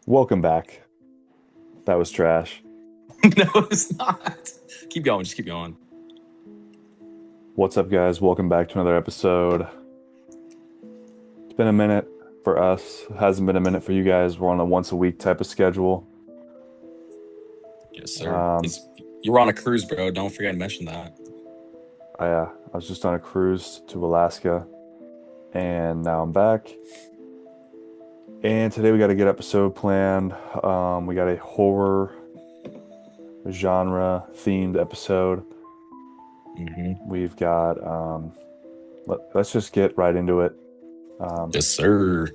Welcome back. That was trash. No, it's not. Keep going. Just keep going. What's up, guys? Welcome back to another episode. It's been a minute for us. It hasn't been a minute for you guys. We're on a once a week type of schedule. Yes, sir. Um, It's, you were on a cruise, bro. Don't forget to mention that. I was just on a cruise to Alaska, and now I'm back. And today we got a good episode planned. We got a horror genre themed episode. Hmm. We've got let's just get right into it. Um, Yes, sir.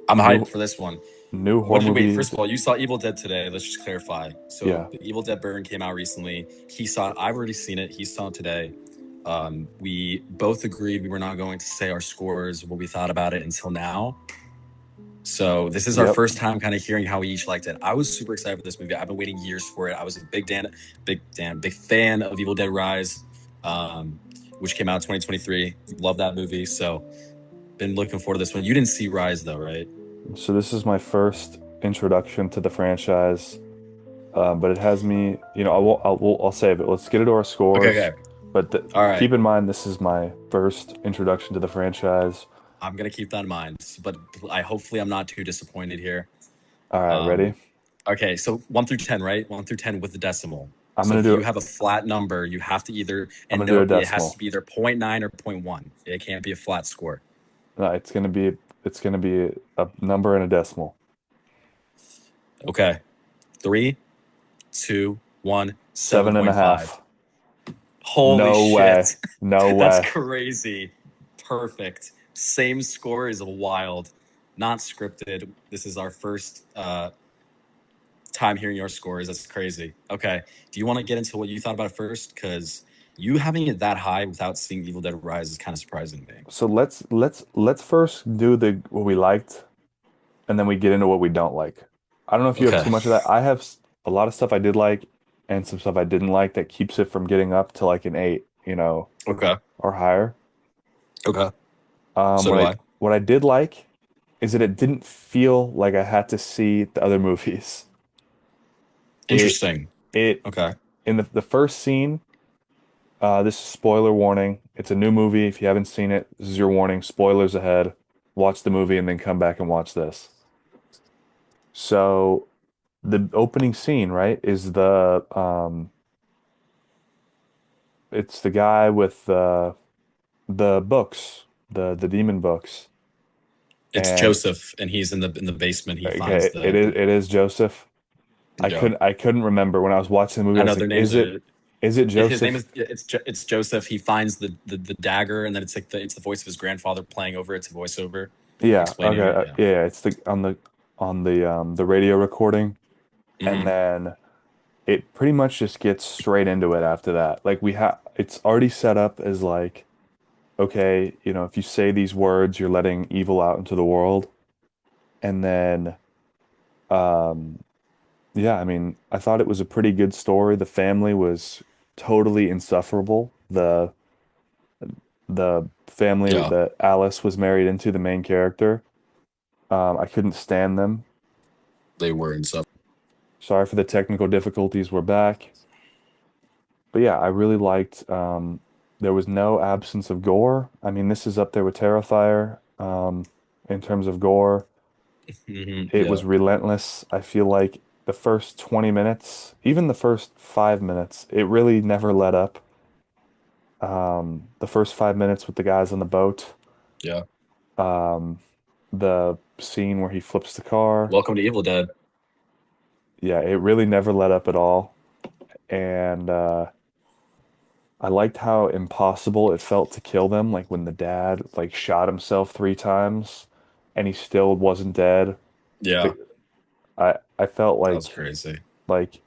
I'm hyped new for this one. new horror What did wait? First movies. of all, you saw Evil Dead today. Let's just clarify. So Yeah. the Evil Dead Burn came out recently. He saw it. I've already seen it. He saw it today. We both agreed we were not going to say our scores, what we thought about it until now. So this is our Yep. first time kind of hearing how we each liked it. I was super excited for this movie. I've been waiting years for it. I was a big fan of Evil Dead Rise, um, which came out in 2023. Love that movie. So been looking forward to this one. You didn't see Rise though, right? So this is my first introduction to the franchise, but it has me. I'll save it. Let's get into our Okay, scores. okay. But All right. keep in mind, this is my first introduction to the franchise. I'm gonna keep that in mind. But I hopefully I'm not too disappointed here. All right, ready? Um, okay, so 1 through 10, right? 1 through 10 with the decimal. I'm So gonna if do you have a flat number, you have to either I'm and gonna do no, a it has to decimal. be either zero point 0.9 or zero point 0.1. It can't be a flat score. No, it's gonna be a number and a decimal. Okay. Three, two, one, seven Seven and a point five. half. Holy No way. shit. No That's way. crazy. Perfect. Same score is wild. Not scripted. This is our first time hearing your scores. That's crazy. Okay. Do you want to get into what you thought about it first? Because you having it that high without seeing Evil Dead Rise is kind of surprising to me. So let's first do the what we liked, and then we get into what we don't like. I don't know if you have Okay. too much of that. I have a lot of stuff I did like and some stuff I didn't like that keeps it from getting up to like an eight, Okay. or higher. Okay. So What do I I. what I did like is that it didn't feel like I had to see the other movies. It Interesting. it Okay. in the first scene, this is spoiler warning. It's a new movie. If you haven't seen it, this is your warning. Spoilers ahead. Watch the movie and then come back and watch this. So the opening scene, right, is it's the guy with the books, the demon books. It's And Joseph, and he's in the basement. He finds okay, the, the it is Joseph. yeah. I couldn't remember when I was watching the movie. I I was know like, their names are. is it His name Joseph? is it's Joseph. He finds the dagger, and then it's like it's the voice of his grandfather playing over it to voiceover, Yeah, explaining okay. it. Yeah. Yeah, it's the on the radio recording, and Hmm. then it pretty much just gets straight into it after that. Like we have it's already set up as like, okay, if you say these words, you're letting evil out into the world. And then um yeah, I mean, I thought it was a pretty good story. The family was totally insufferable. The family Yeah. that Alice was married into, the main character, I couldn't stand them. They were and stuff. Sorry for the technical difficulties. We're back. But yeah, I really liked there was no absence of gore. I mean, this is up there with Terrifier in terms of gore. It Yeah. was relentless. I feel like the first 20 minutes, even the first 5 minutes, it really never let up. The first 5 minutes with the guys on the boat, Yeah. um, the scene where he flips the car, Welcome to Evil Dead. yeah, it really never let up at all. And I liked how impossible it felt to kill them, like when the dad like shot himself 3 times and he still wasn't dead. Yeah. The, I felt That was like crazy. like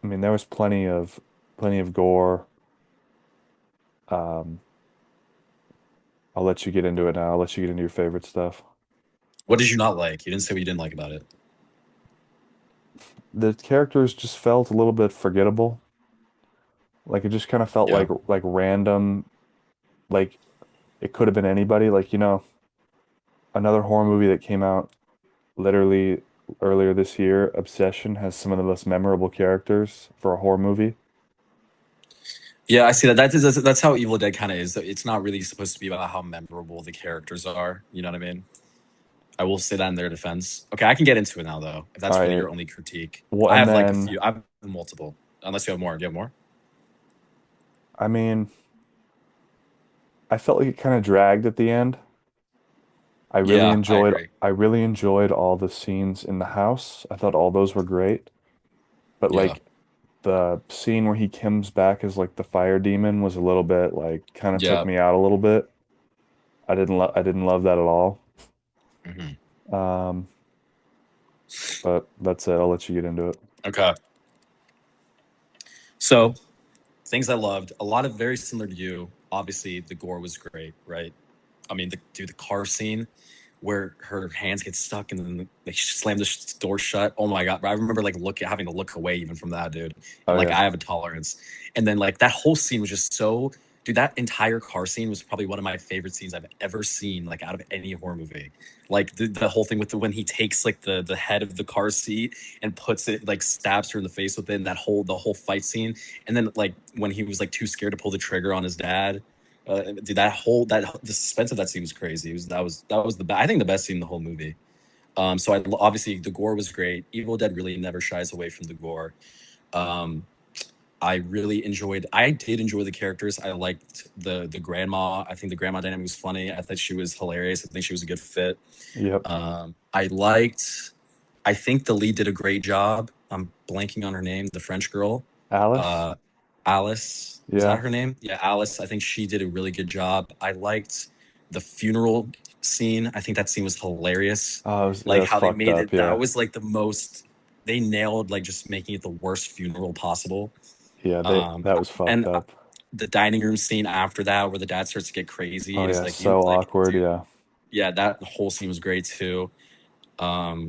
I mean there was plenty of gore. Um, I'll let you get into it now. I'll let you get into your favorite stuff. What did you not like? You didn't say what you didn't like about it. The characters just felt a little bit forgettable. Like it just kind of felt Yeah. like random. Like it could have been anybody. Like, another horror movie that came out literally. earlier this year, Obsession has some of the most memorable characters for a horror movie. Yeah, I see that. That's how Evil Dead kind of is. It's not really supposed to be about how memorable the characters are. You know what I mean? I will say that in their defense. Okay, I can get into it now, though. If All that's really right. your only critique, Well, I and have like a then few. I have multiple. Unless you have more. Do you have more? I mean, I felt like it kind of dragged at the end. Yeah, I agree. I really enjoyed all the scenes in the house. I thought all those were great. But Yeah, like the scene where he comes back as like the fire demon was a little bit like kind of took yeah. me out a little bit. I didn't love that at all. Hmm. Um, but that's it. I'll let you get into it. Okay. So things I loved, a lot of very similar to you. Obviously, the gore was great, right? I mean, the car scene where her hands get stuck and then they slam the door shut. Oh my god! I remember like having to look away even from that dude, and Oh like yeah. I have a tolerance. And then like that whole scene was just so. Dude, that entire car scene was probably one of my favorite scenes I've ever seen, like out of any horror movie. Like the whole thing with when he takes like the head of the car seat and puts it like stabs her in the face with it, and the whole fight scene, and then like when he was like too scared to pull the trigger on his dad. Dude, that the suspense of that scene was crazy. That was I think the best scene in the whole movie. So obviously the gore was great. Evil Dead really never shies away from the gore. Um, I did enjoy the characters. I liked the grandma. I think the grandma dynamic was funny. I thought she was hilarious. I think she was a good fit. Yep. I liked. I think the lead did a great job. I'm blanking on her name. The French girl, Alice? uh, Alice. Was that Yeah. her name? Yeah, Alice. I think she did a really good job. I liked the funeral scene. I think that scene was hilarious. Oh, that Like was how they fucked made up. it. That Yeah. was like the most. They nailed like just making it the worst funeral possible. Yeah, Um, that was fucked and up. the dining room scene after that, where the dad starts to get crazy, Oh and he's yeah, like, "You so like, awkward. dude, Yeah. yeah." That whole scene was great too.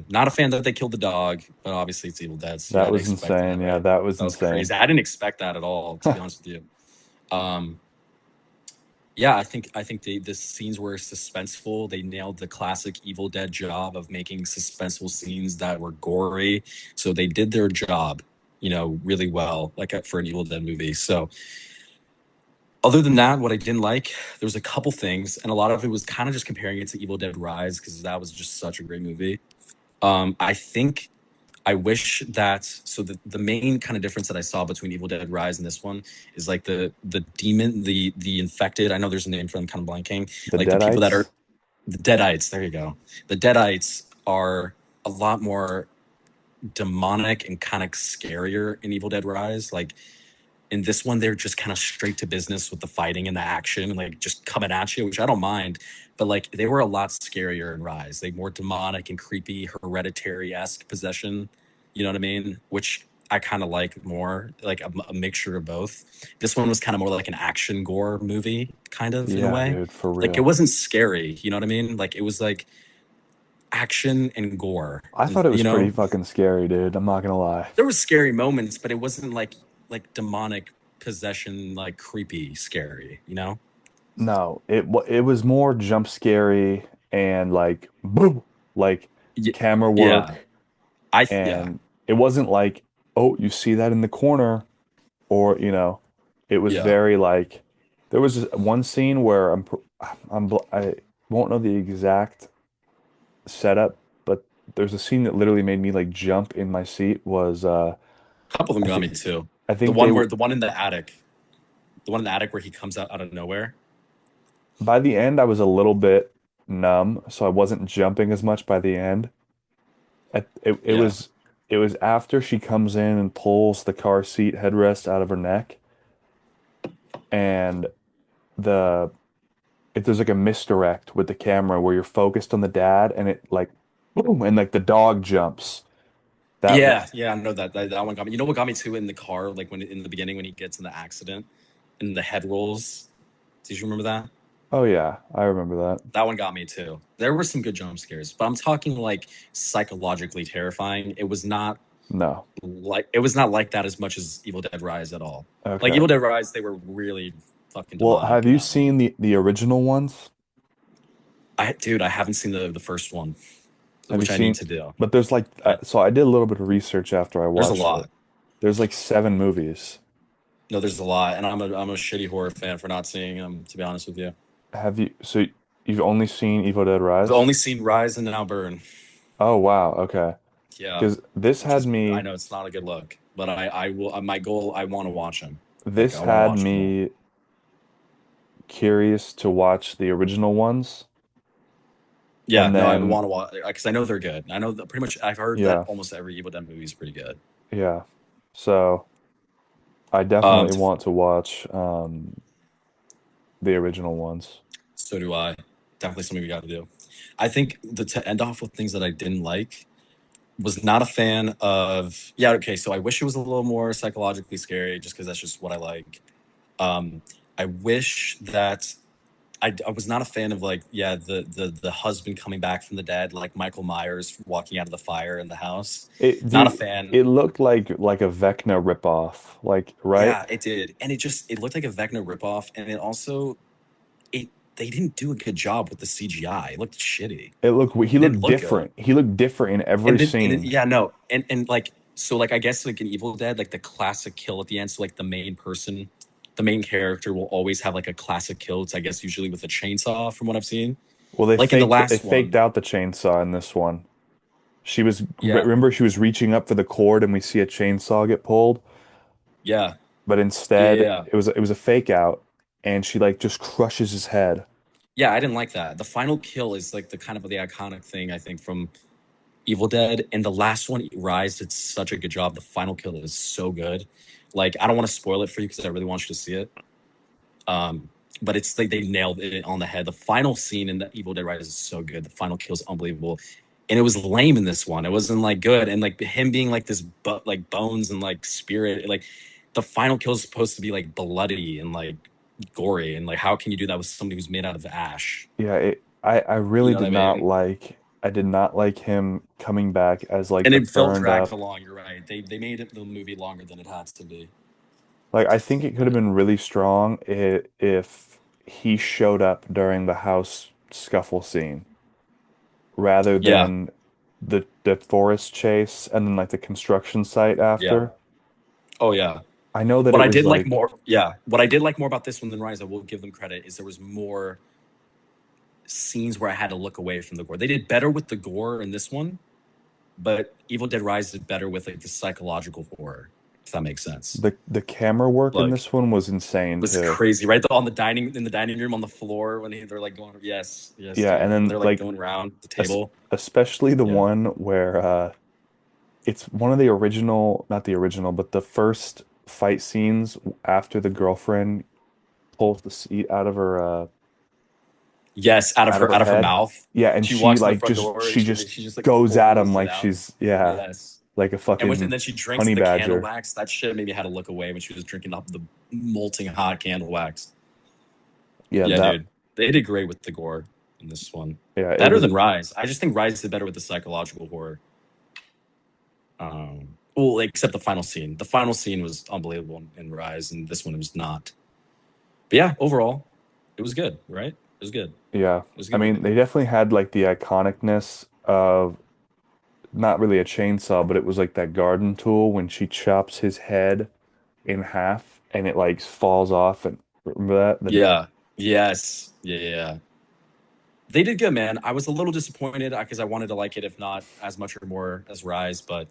Not a fan that they killed the dog, but obviously it's Evil Dead, so you That had to was expect insane. that, Yeah, right? that was That was insane. crazy. I didn't expect that at all, to be honest with you. Um, yeah, I think the scenes were suspenseful. They nailed the classic Evil Dead job of making suspenseful scenes that were gory. So they did their job, really well, like for an Evil Dead movie. So other than that, what I didn't like, there was a couple things, and a lot of it was kind of just comparing it to Evil Dead Rise because that was just such a great movie. I think I wish that the main kind of difference that I saw between Evil Dead Rise and this one is like the demon, the infected. I know there's a name for them, kind of blanking. The Like the people that are Deadites? the Deadites. There you go. The Deadites are a lot more demonic and kind of scarier in Evil Dead Rise. Like in this one, they're just kind of straight to business with the fighting and the action, like just coming at you, which I don't mind. But like they were a lot scarier in Rise. They more demonic and creepy, hereditary esque possession. You know what I mean? Which I kind of like more, like a mixture of both. This one was kind of more like an action gore movie, kind of in a Yeah, way. dude, for Like it real. wasn't scary. You know what I mean? Like it was like action and gore. I And thought it was pretty fucking scary, dude. I'm not gonna lie. there was scary moments, but it wasn't like demonic possession, like creepy, scary. No, it was more jump scary and like boom, like Y- camera yeah, work, yeah, and it wasn't like, oh, you see that in the corner, or it was yeah. very like there was one scene where I won't know the exact setup, but there's a scene that literally made me like jump in my seat was A couple of them I got think me too. I think they The one in the attic, the one in the attic where he comes out of nowhere. by the end I was a little bit numb, so I wasn't jumping as much by the end. It Yeah, was after she comes in and pulls the car seat headrest out of her neck, and the if there's like a misdirect with the camera where you're focused on the dad and it like boom and like the dog jumps. That yeah, yeah. I know that one got me. You know what got me too in the car, like when in the beginning when he gets in the accident and the head rolls. Did you remember that? Oh yeah, I remember that. That one got me too. There were some good jump scares, but I'm talking like psychologically terrifying. No. It was not like that as much as Evil Dead Rise at all. Like Okay. Evil Dead Rise, they were really fucking Well, demonic have in you that one. seen the original ones? Dude, I haven't seen the first one. Have you which I need seen? to do. But there's like, I, so I did a little bit of research after I there's a watched it. lot. There's like 7 movies. No, there's a lot, and I'm a shitty horror fan for not seeing them. To be honest with you, Have you, so you've only seen Evil Dead I've Rise? only seen Rise and Now Burn. Oh, wow. Okay. Yeah, Because this which had is I me, know it's not a good look, but I will. My goal, I want to watch them. Like this I want to had watch them all. me curious to watch the original ones. Yeah, And no, I then, want to watch because I know they're good. I know that pretty much. I've heard that yeah, almost every Evil Dead movie is pretty good. yeah. So I Um, definitely want to watch the original ones. so do I. Definitely something we got to do. I think the to end off with things that I didn't like was not a fan of. Yeah, okay. So I wish it was a little more psychologically scary, just because that's just what I like. Um, I wish that I was not a fan of like the husband coming back from the dead, like Michael Myers walking out of the fire in the house. It, Not a dude, fan. it looked like a Vecna ripoff, like, right? Yeah, it did, and it looked like a Vecna ripoff, and it also it they didn't do a good job with the CGI. It looked shitty. He It didn't looked look good. different. He looked different in every scene. Yeah, no, and like so like I guess like in Evil Dead, like the classic kill at the end. So like the main character will always have like a classic kill. It's I guess usually with a chainsaw, from what I've seen. Well, Like in the they last faked one, out the chainsaw in this one. yeah, Remember she was reaching up for the cord and we see a chainsaw get pulled, yeah, but yeah, instead yeah. it was a fake out and she like just crushes his head. Yeah, I didn't like that. The final kill is like the kind of the iconic thing I think from Evil Dead, and the last one, Rise, did such a good job. The final kill is so good. Like I don't want to spoil it for you because I really want you to see it. Um, but it's like they nailed it on the head. The final scene in the Evil Dead Rise is so good. The final kill is unbelievable, and it was lame in this one. It wasn't like good, and like him being like this, but like bones and like spirit, like the final kill is supposed to be like bloody and like gory, and like how can you do that with somebody who's made out of ash? I You really know what did I not mean? like I did not like him coming back as like And the it felt burned dragged up. along. You're right. They made it the movie longer than it had to be. Like I think it could have been really strong if he showed up during the house scuffle scene rather Yeah, than the forest chase and then like the construction site yeah. after. Oh yeah. I know that What it I was did like like, more, yeah. What I did like more about this one than Rise, I will give them credit, is there was more scenes where I had to look away from the gore. They did better with the gore in this one, but Evil Dead Rise did better with like the psychological horror, if that makes sense. the camera work in Like this one was insane was too. crazy, right? On the dining in the dining room on the floor when they're like going, yes, yes, Yeah, and dude. When then they're like like going around the table. especially the Yeah. one where it's one of the original, not the original, but the first fight scenes after the girlfriend pulls the seat Yes, out of her out of her head. mouth. Yeah, and She she walks in the like front door and she just she just like goes at him pulls it like out. she's, yeah, Yes. like a And fucking then she drinks honey the candle badger. wax. That shit made me had to look away when she was drinking up the molting hot candle wax. Yeah, Yeah, that dude. They did great with the gore in this one. yeah, it Better was than Rise. I just think Rise did better with the psychological horror. Well, except the final scene. The final scene was unbelievable in Rise, and this one was not. But yeah, overall, it was good, right? It was good. yeah. It was a I good mean, movie. they definitely had like the iconicness of not really a chainsaw, but it was like that garden tool when she chops his head in half and it like falls off and remember that? Yeah. Yes. Yeah. Yeah. Yeah. They did good, man. I was a little disappointed because I wanted to like it, if not as much or more as Rise, but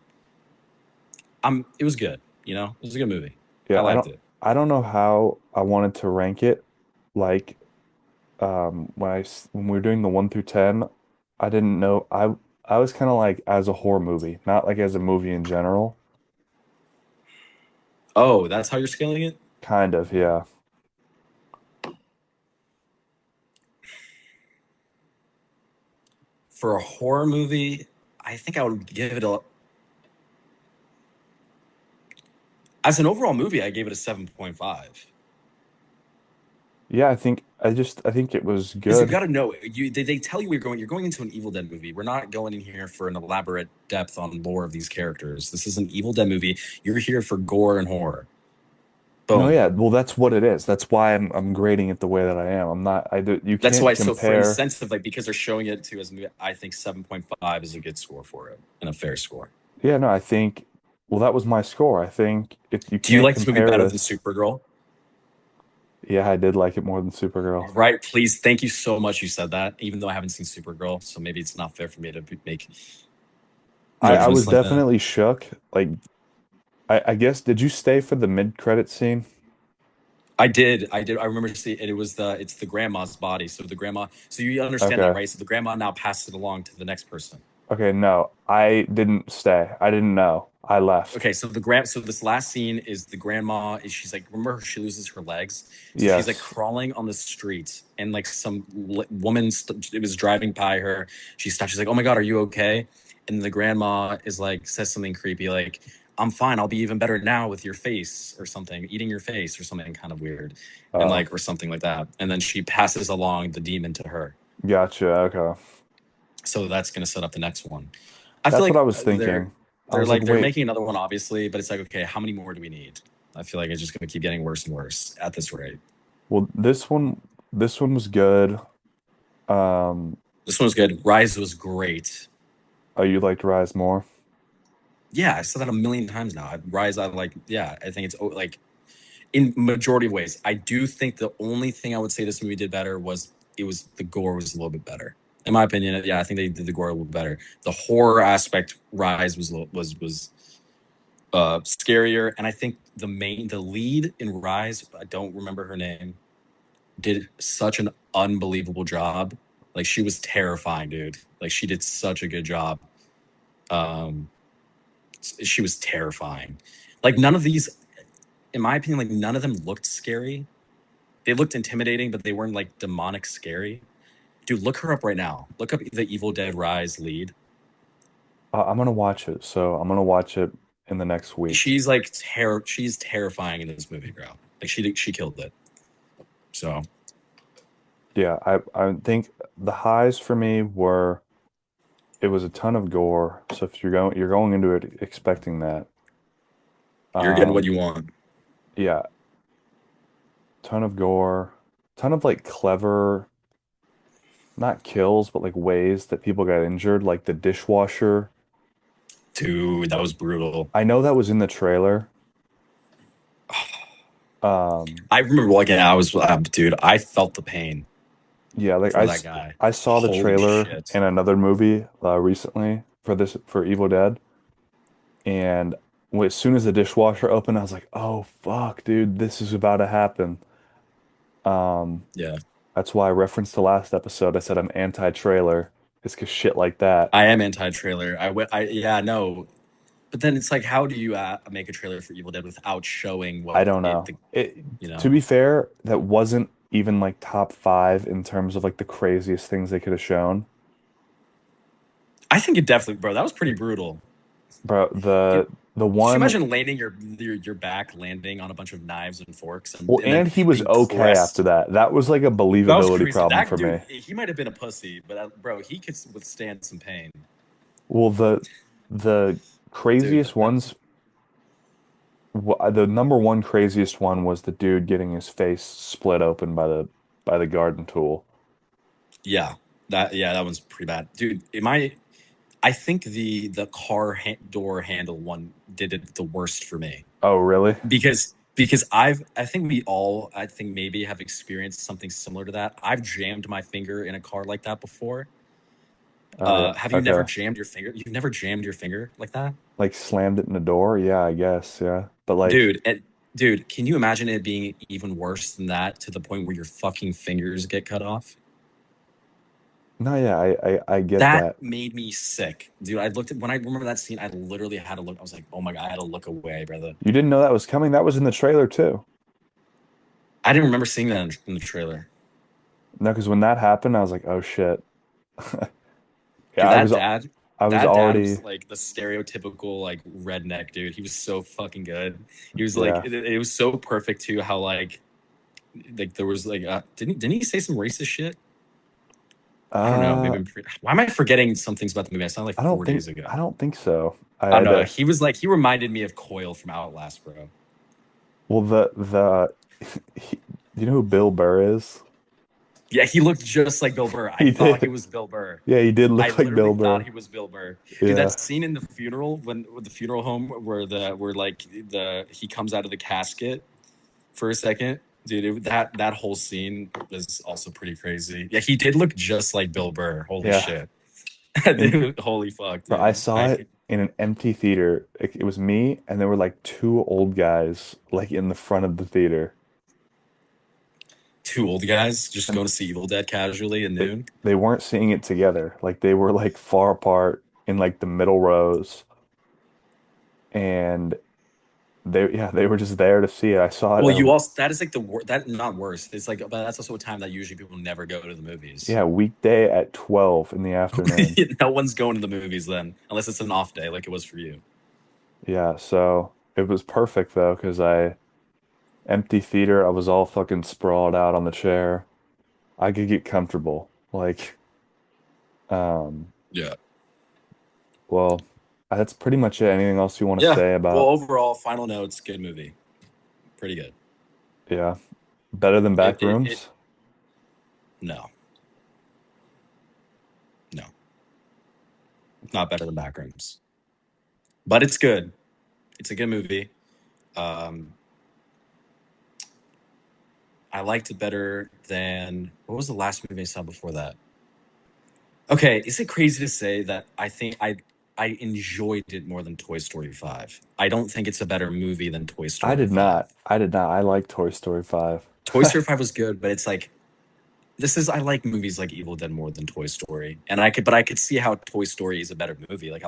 it was good. You know, it was a good movie. I Yeah, liked it. I don't know how I wanted to rank it. Like when we were doing the 1 through 10, I didn't know I was kind of like as a horror movie, not like as a movie in general. Oh, that's how you're scaling it? Kind of, yeah. For a horror movie, I think I would give it a as an overall movie, I gave it a 7.5. Yeah, I think it was Because you good. got to know, they tell you you're going into an Evil Dead movie. We're not going in here for an elaborate depth on lore of these characters. This is an Evil Dead movie. You're here for gore and horror. No, Boom. yeah, well, that's what it is. That's why I'm grading it the way that I am. I'm not. You That's can't why. So for compare. incentive, like because they're showing it to as a movie, I think 7.5 is a good score for it and a fair score. Yeah, no, I think. Well, that was my score. I think if you Do you can't like this movie compare better than this. Supergirl? Yeah, I did like it more than Supergirl. Right. Please. Thank you so much. You said that, even though I haven't seen Supergirl, so maybe it's not fair for me to make I was judgments like that. definitely shook. Like, I guess, did you stay for the mid-credit scene? I did. I did. I remember seeing it. It was it's the grandma's body. So the grandma. So you understand that, Okay. right? So the grandma now passes it along to the next person. Okay, no, I didn't stay. I didn't know. I left. Okay, so so this last scene is the grandma is she's like remember she loses her legs, so she's like Yes. crawling on the street and like some woman it was driving by her. She stopped. She's like, "Oh my God, are you okay?" And the grandma is like says something creepy like, "I'm fine. I'll be even better now with your face or something, eating your face or something kind of weird, and Oh, like or something like that." And then she passes along the demon to her. gotcha. Okay. So that's gonna set up the next one. I feel That's what I like was thinking. I was like, they're wait, making another one, obviously, but it's like, okay, how many more do we need? I feel like it's just gonna keep getting worse and worse at this rate. well, this one was good. Um, This one was good. Rise was great. oh, you liked Rise more? Yeah, I said that a million times now. Rise, I like. Yeah, I think it's like in majority of ways. I do think the only thing I would say this movie did better was the gore was a little bit better. In my opinion, yeah, I think they did the gore a little better. The horror aspect, Rise was scarier, and I think the lead in Rise, I don't remember her name, did such an unbelievable job. Like she was terrifying, dude. Like she did such a good job. Um, she was terrifying. Like none of these, in my opinion, like none of them looked scary. They looked intimidating, but they weren't like demonic scary. Dude, look her up right now. Look up the Evil Dead Rise lead. I'm gonna watch it. So I'm gonna watch it in the next week. She's like She's terrifying in this movie, bro. Like she killed it. So Yeah, I think the highs for me were it was a ton of gore. So if you're going into it expecting that. you're getting what Um, you want. yeah, ton of gore, ton of like clever, not kills, but like ways that people got injured, like the dishwasher. Dude, that was brutal. I know that was in the trailer. Um, I remember walking out. I was, dude, I felt the pain yeah, like for that guy. I saw the Holy trailer shit. in another movie recently for Evil Dead, and as soon as the dishwasher opened, I was like, "Oh fuck, dude, this is about to happen." Um, Yeah. that's why I referenced the last episode. I said I'm anti-trailer. It's 'cause shit like that. I am anti-trailer. Yeah, no. But then it's like, how do you make a trailer for Evil Dead without showing I what don't know. you To know? be fair, that wasn't even like top five in terms of like the craziest things they could have shown. I think it definitely, bro, that was pretty brutal. Bro, Can, the could you one imagine landing your back landing on a bunch of knives and forks well, and then and he was being okay after pressed? that. That was like a That was believability crazy. problem That for dude, me. he might have been a pussy, but bro, he could withstand some pain. Well, the Dude, craziest ones, the number one craziest one was the dude getting his face split open by the garden tool. yeah, that one's pretty bad, dude. I think the door handle one did it the worst for me Oh, really? because I think we all I think maybe have experienced something similar to that. I've jammed my finger in a car like that before. Oh yeah. Have you never Okay. jammed your finger? You've never jammed your finger like that, Like slammed it in the door? Yeah, I guess. Yeah. But like, dude? Dude, can you imagine it being even worse than that to the point where your fucking fingers get cut off? no, yeah, I get That that. made me sick, dude. I looked at when I remember that scene. I literally had to look. I was like, "Oh my God!" I had to look away, brother. You didn't know that was coming? That was in the trailer too. I didn't remember seeing that in the trailer. No, because when that happened, I was like, oh shit. Yeah, Dude, I was that dad already was like the stereotypical like redneck dude. He was so fucking good. He was like, yeah. it was so perfect too. How like there was like, didn't he say some racist shit? I don't know. Uh, Why am I forgetting some things about the movie? I saw it like 4 days I ago. don't think so. I I don't had know. to He was like, he reminded me of Coyle from Outlast, bro. Well, he, you know who Bill Burr is? Yeah, he looked just like Bill Burr. I He thought he did. was Bill Burr. Yeah, he did I look like literally Bill thought Burr. he was Bill Burr. Dude, that Yeah. scene in the funeral when with the funeral home where like the he comes out of the casket for a second. Dude, that whole scene was also pretty crazy. Yeah, he did look just like Bill Burr. Holy Yeah. shit. And Dude, holy fuck, bro, I dude. saw it in an empty theater. It was me, and there were like two old guys like in the front of the theater. Two old guys just And going to see Evil Dead casually at they noon. they weren't seeing it together. Like they were like far apart in like the middle rows. And they were just there to see it. I saw it Well, at you a, also that is like that not worse. It's like, but that's also a time that usually people never go to the movies. yeah, weekday at 12 in the afternoon. No one's going to the movies then, unless it's an off day like it was for you. Yeah, so it was perfect though, because I empty theater, I was all fucking sprawled out on the chair. I could get comfortable. Like, um, Yeah. well, that's pretty much it. Anything else you want to Yeah. say Well, about, overall, final notes, good movie. Pretty good. yeah, better than It Backrooms? no, no, not better than Backrooms, but it's good. It's a good movie. Um, I liked it better than what was the last movie I saw before that? Okay, is it crazy to say that I think I enjoyed it more than Toy Story 5? I don't think it's a better movie than Toy I Story did 5. not. I did not. I like Toy Story 5. Toy Story 5 was good, but it's like this is I like movies like Evil Dead more than Toy Story, and I could see how Toy Story is a better movie. Like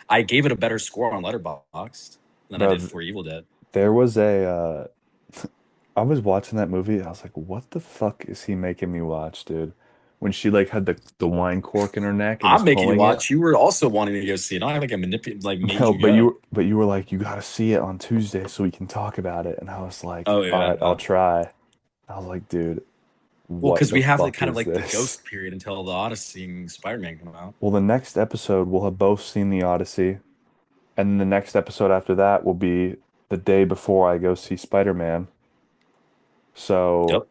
I gave it a better score on Letterboxd than I Bro, did for Evil Dead. there was I was watching that movie. I was like, what the fuck is he making me watch, dude? When she like had the wine cork in her neck and was I'm making you pulling it. watch. You were also wanting to go see it. Not like I like made No, you go. but you were like, you gotta see it on Tuesday so we can talk about it. And I was like, Oh all right, I'll yeah. try. I was like, dude, Well, what because the we have like fuck kind of is like the this? ghost period until the Odyssey and Spider-Man come out. Well, the next episode we'll have both seen the Odyssey, and then the next episode after that will be the day before I go see Spider-Man. So Yep.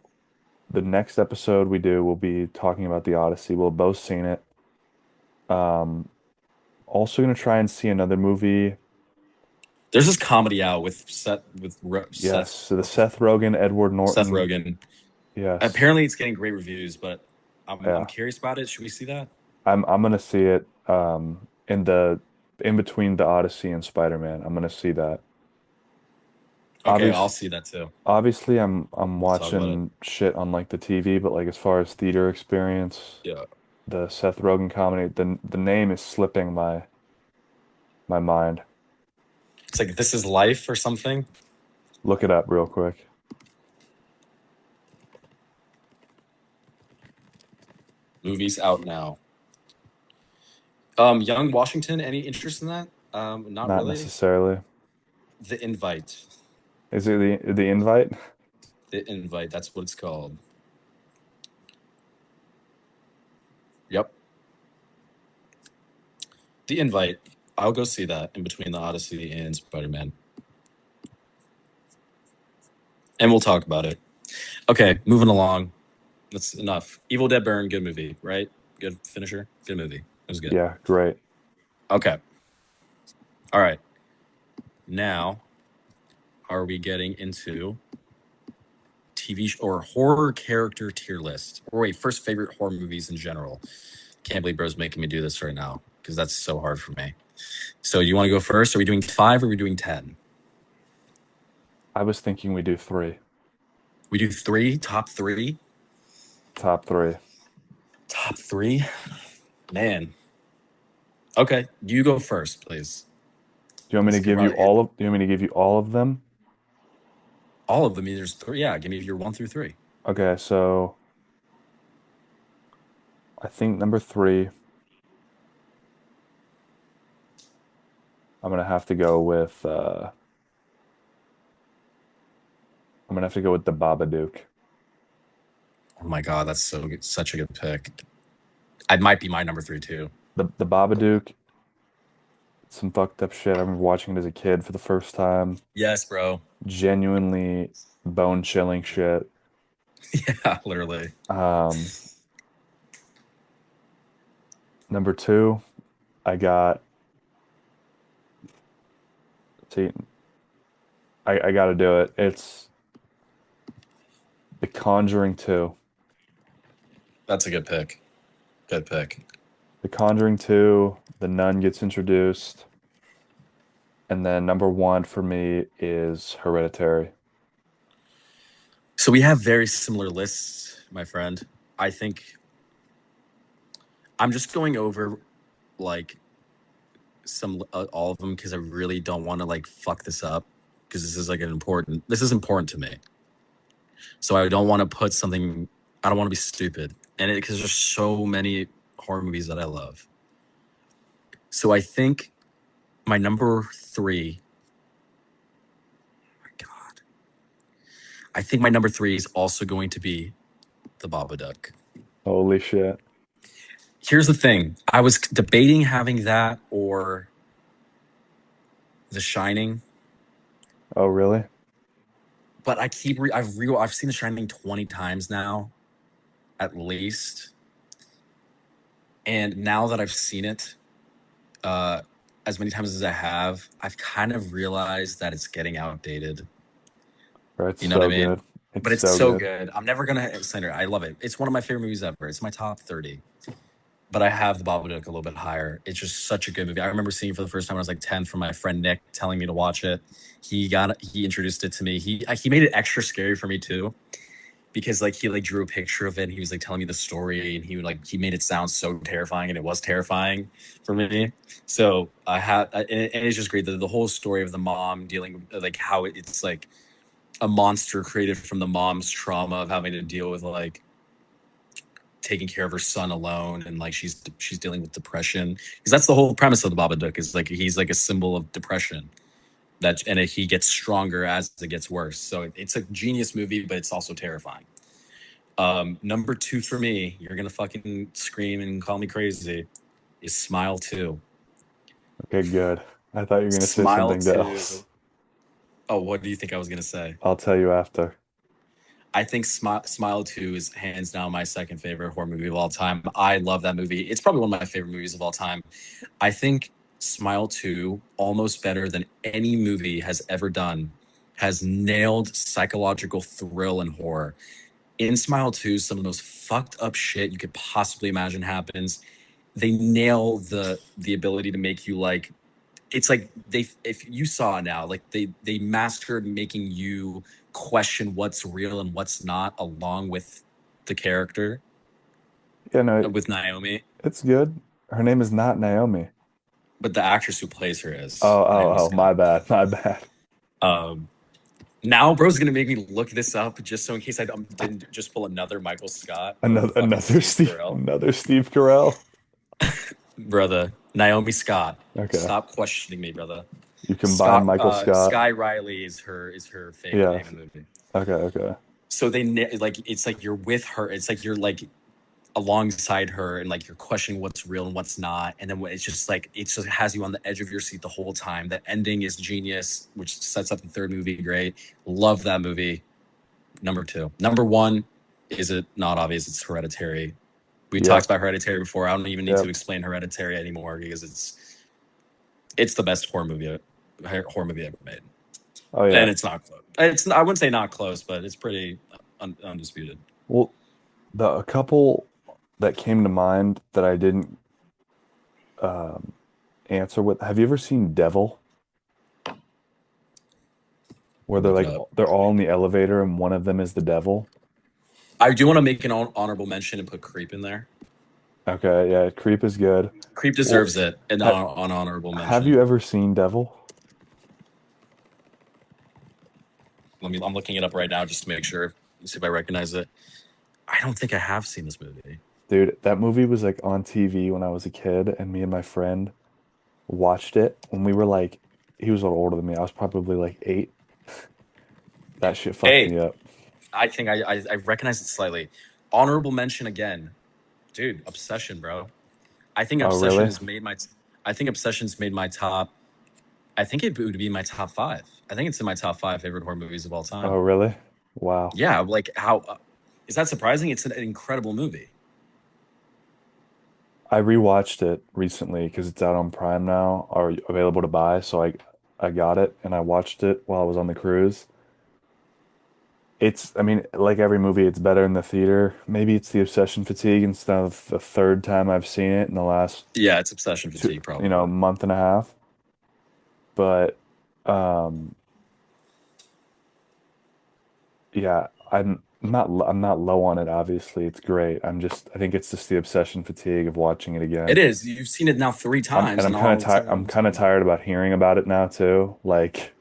the next episode we do will be talking about the Odyssey. We'll have both seen it. Um, Also gonna try and see another movie. There's this comedy out with Yes, so the Seth Rogen, Edward Seth Norton. Rogen. Yes, Apparently, it's getting great reviews, but I'm yeah. curious about it. Should we see that? I'm gonna see it in between the Odyssey and Spider-Man. I'm gonna see that. Okay, I'll Obvious see that too. Obviously I'm Let's talk about it. watching shit on like the TV, but like as far as theater experience, Yeah. the Seth Rogen comedy, the name is slipping my mind. It's like This Is Life or something. Look it up real quick. Movies out now. Young Washington, any interest in that? Not Not really. necessarily. The Invite. Is it the invite? The Invite, that's what it's called. Yep. The Invite. I'll go see that in between the Odyssey and Spider-Man. And we'll talk about it. Okay, moving along. That's enough. Evil Dead Burn, good movie, right? Good finisher. Good movie. It was good. Yeah, great. Okay. All right. Now, are we getting into or horror character tier list? Or wait, first favorite horror movies in general. Can't believe bro's making me do this right now because that's so hard for me. So you want to go first? Are we doing 5 or are we doing 10? I was thinking we do three. We do 3, top 3. Top three. Top 3? Man. Okay, you go first, please. Do you want me This to could give you probably all of, do you want me to give you all of them? all of them. There's 3. Yeah, give me your 1 through 3. Okay, so I think number three, I'm gonna have to go with I'm gonna have to go with the Babadook. Oh my god, that's so good. Such a good pick. I might be my number 3 too. The Babadook, some fucked up shit. I remember watching it as a kid for the first time. Yes, bro. Genuinely bone-chilling shit. Yeah, literally. Um, Number two, I got, see, I got to do it. It's The Conjuring 2. That's a good pick. Good pick. The Conjuring 2, the nun gets introduced. And then number one for me is Hereditary. So we have very similar lists, my friend. I think I'm just going over like some all of them because I really don't want to like fuck this up because this is important to me. So I don't want to put something. I don't want to be stupid, and because there's so many horror movies that I love. So I think my number three. My God, I think my number three is also going to be the Babadook. Holy shit. Here's the thing: I was debating having that or The Shining, Oh, really? but I've seen The Shining 20 times now, at least, and now that I've seen it, uh, as many times as I have, I've kind of realized that it's getting outdated. Bro, it's You know what I so mean? good. It's But it's so so good. good. I'm never gonna center. I love it. It's one of my favorite movies ever. It's my top 30. But I have the Babadook a little bit higher. It's just such a good movie. I remember seeing it for the first time when I was like 10 from my friend Nick telling me to watch it. He introduced it to me. He made it extra scary for me too because like he like drew a picture of it and he was like telling me the story and he made it sound so terrifying and it was terrifying for me. So I had and it's just great the whole story of the mom dealing like how it's like a monster created from the mom's trauma of having to deal with like taking care of her son alone and like she's dealing with depression because that's the whole premise of the Babadook is like he's like a symbol of depression he gets stronger as it gets worse. So it's a genius movie, but it's also terrifying. Number two for me, you're gonna fucking scream and call me crazy, is Smile 2. Okay, good. I thought you were gonna say Smile something else. 2. Oh, what do you think I was gonna say? I'll tell you after. I think Smile 2 is hands down my second favorite horror movie of all time. I love that movie. It's probably one of my favorite movies of all time. I think Smile 2, almost better than any movie has ever done, has nailed psychological thrill and horror. In Smile 2, some of the most fucked up shit you could possibly imagine happens. They nail the ability to make you like it's like they if you saw it now like they mastered making you question what's real and what's not along with the character Yeah, no, with Naomi, it's good. Her name is not Naomi. but the actress who plays her is Oh, Naomi oh, oh, my Scott. bad. My bad. um Now bro's gonna make me look this up just so in case I didn't just pull another Michael Scott or fucking Steve Carell. Another Steve Carell. Brother, Naomi Scott. Okay. Stop questioning me, brother. You combine Michael Scott. Sky Riley is her fake Yeah. name in the movie. Okay, okay. So like it's like you're with her. It's like you're like alongside her and like you're questioning what's real and what's not. And then it's just like it just has you on the edge of your seat the whole time. The ending is genius, which sets up the third movie great. Love that movie. Number two. Number one, is it not obvious? It's Hereditary. We talked Yep. about Hereditary before. I don't even need to Yep. explain Hereditary anymore because it's the best horror movie ever made, Oh and yeah. it's not close. It's I wouldn't say not close, but it's pretty undisputed. Well, the a couple that came to mind that I didn't um answer with. Have you ever seen Devil? Where Look it up. they're all in the elevator and one of them is the devil. I do want to make an honorable mention and put Creep in there. Okay, yeah, Creep is good. Creep Well, deserves it, an ha honorable have you mention. ever seen Devil? I'm looking it up right now just to make sure, see if I recognize it. I don't think I have seen this movie. Dude, that movie was like on TV when I was a kid, and me and my friend watched it when we were like, he was a little older than me. I was probably like 8. That shit fucked Hey, me up. I think I recognize it slightly. Honorable mention again, dude. Obsession, bro. I think Oh, Obsession really? has made my. I think Obsession's made my top. I think it would be my top five. I think it's in my top five favorite horror movies of all Oh, time. really? Wow. Yeah, like how is that surprising? It's an incredible movie. I rewatched it recently because it's out on Prime now or available to buy. So I got it and I watched it while I was on the cruise. I mean, like every movie, it's better in the theater. Maybe it's the obsession fatigue instead of the third time I've seen it in the last Yeah, it's obsession two, fatigue, probably. month and a half. But um, yeah, I'm not low on it, obviously. It's great. I think it's just the obsession fatigue of watching it It again. is. You've seen it now three times, and all it's I'm everyone's kind of talking about. tired about hearing about it now too. Like,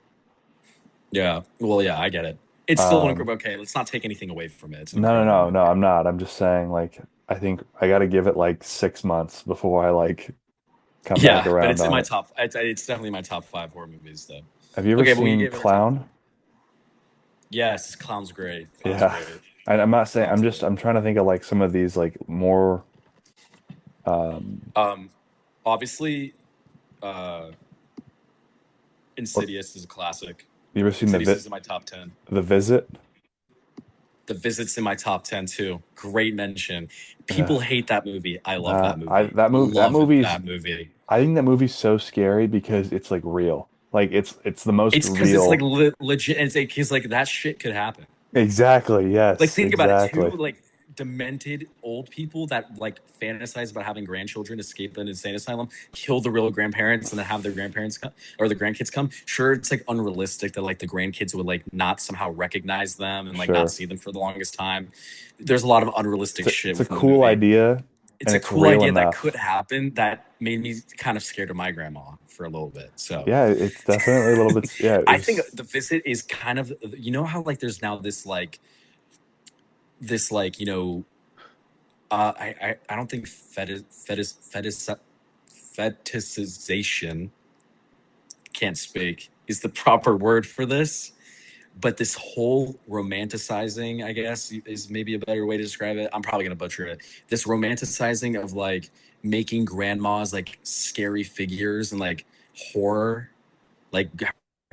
Yeah. Well, yeah, I get it. It's still an um, incredible. Okay, let's not take anything away from it. It's an incredible no, movie. I'm not. I'm just saying, like, I think I got to give it like 6 months before I like come back Yeah, but around it's in on my it. top. It's definitely my top five horror movies, though. Have you ever Okay, well, you seen gave it a top Clown? five. Yes, Clown's great. Clown's Yeah. great. I'm not saying, Clown's great. I'm trying to think of like some of these like more, um, Um, Obviously, uh, or Insidious is a classic. you ever seen Insidious is in my top 10. The Visit? The Visit's in my top 10 too. Great mention. Yeah. People hate that movie. I love Nah, that movie. that Love movie's, that movie. I think that movie's so scary because it's like real. Like it's the most It's because it's like real. legit. And it's like, because like that shit could happen. Exactly. Like Yes, think about it. Two exactly. like demented old people that like fantasize about having grandchildren escape an insane asylum, kill the real grandparents, and then have their grandparents come or the grandkids come. Sure, it's like unrealistic that like the grandkids would like not somehow recognize them and like not Sure. see them for the longest time. There's a lot of unrealistic shit It's a within the cool movie. idea It's and a it's cool real idea that could enough. happen that made me kind of scared of my grandma for a little bit. So Yeah, it's definitely a little bit, yeah, I think it's the visit is kind of, you know how like there's now this like I don't think fetishization, can't speak, is the proper word for this, but this whole romanticizing, I guess, is maybe a better way to describe it. I'm probably gonna butcher it. This romanticizing of like making grandmas like scary figures and like horror, like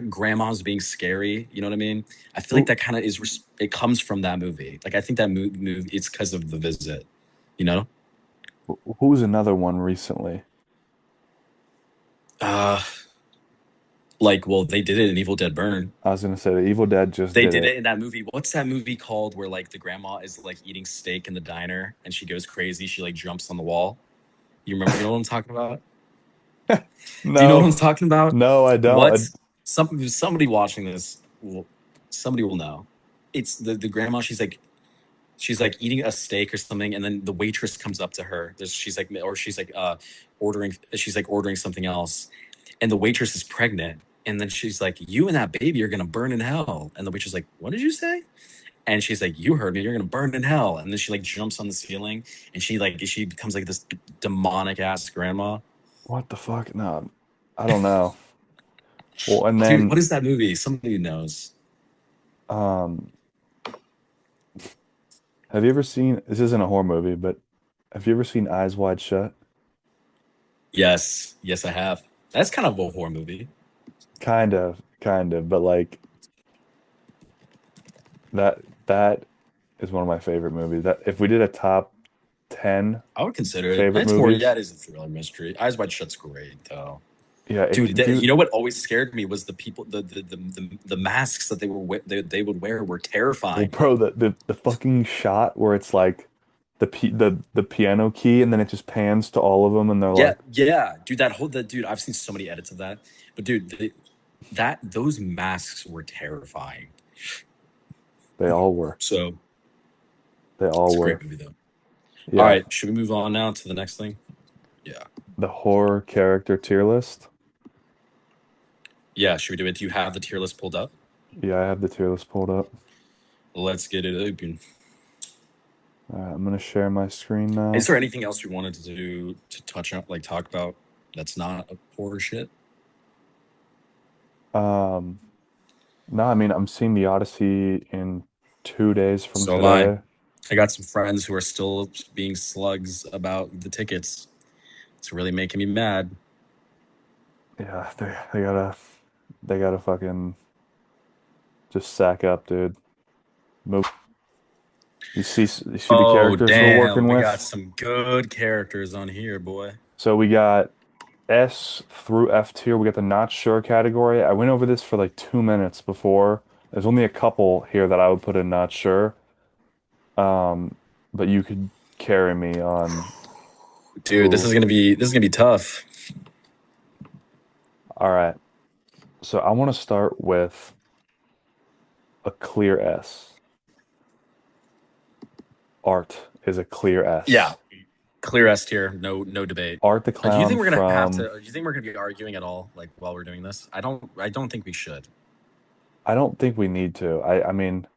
grandmas being scary. You know what I mean? I feel like who that kind of it comes from that movie. Like I think that movie it's because of the visit. You know? who's another one recently? Uh like well, they did it in Evil Dead Burn. I was gonna say the Evil Dead just They did did it. it in that movie. What's that movie called where like the grandma is like eating steak in the diner and she goes crazy? She like jumps on the wall. You remember? You know what I'm talking about? Do you know what I'm No, talking about? no, I don't. What's somebody watching this will somebody will know. It's the grandma. She's like eating a steak or something, and then the waitress comes up to her. She's like ordering something else, and the waitress is pregnant. And then she's like, "You and that baby are gonna burn in hell." And the waitress is like, "What did you say?" And she's like, "You heard me. You're gonna burn in hell." And then she like jumps on the ceiling, and she becomes like this demonic ass grandma. What the fuck? No, I don't know. Well, and Dude, what then is that movie? Somebody knows. um, have you ever seen? This isn't a horror movie, but have you ever seen Eyes Wide Shut? Yes, yes, I have. That's kind of a horror movie. Kind of, but like that is one of my favorite movies. That if we did a top 10 I would consider it. favorite It's more, yeah, movies, it is a thriller mystery. Eyes Wide Shut's great though. yeah, Dude, if you you know what always scared me was the people, the masks that they would wear were well, terrifying. bro, the fucking shot where it's like the piano key and then it just pans to all of them and they're Yeah, like yeah, dude. Dude. I've seen so many edits of that, but dude, those masks were terrifying. they all were. So They all it's a great were. movie though. All Yeah, right, should we move on now to the next thing? Yeah, the horror character tier list. yeah. Should we do it? Do you have the tier list pulled up? Yeah, I have the tier list pulled up. Let's get it open. All right, I'm gonna share my screen Is now. there anything else we wanted to do to touch on, like talk about that's not a horror shit? Um, no, I mean I'm seeing the Odyssey in 2 days from So am I. today. I got some friends who are still being slugs about the tickets. It's really making me mad. Yeah, they gotta fucking just sack up, dude. Move. You see the Oh, characters we're damn. working We got with? some good characters on here, boy. So we got S through F tier. We got the not sure category. I went over this for like 2 minutes before. There's only a couple here that I would put in not sure. Um, but you could carry me on Dude, who. this is gonna be tough. All right. So I want to start with a clear S. Art is a clear Yeah, S. clear S tier, no debate. Art the Do you clown think we're gonna have from. to? Do you think we're gonna be arguing at all, like while we're doing this? I don't think we should. I don't think we need to. I mean,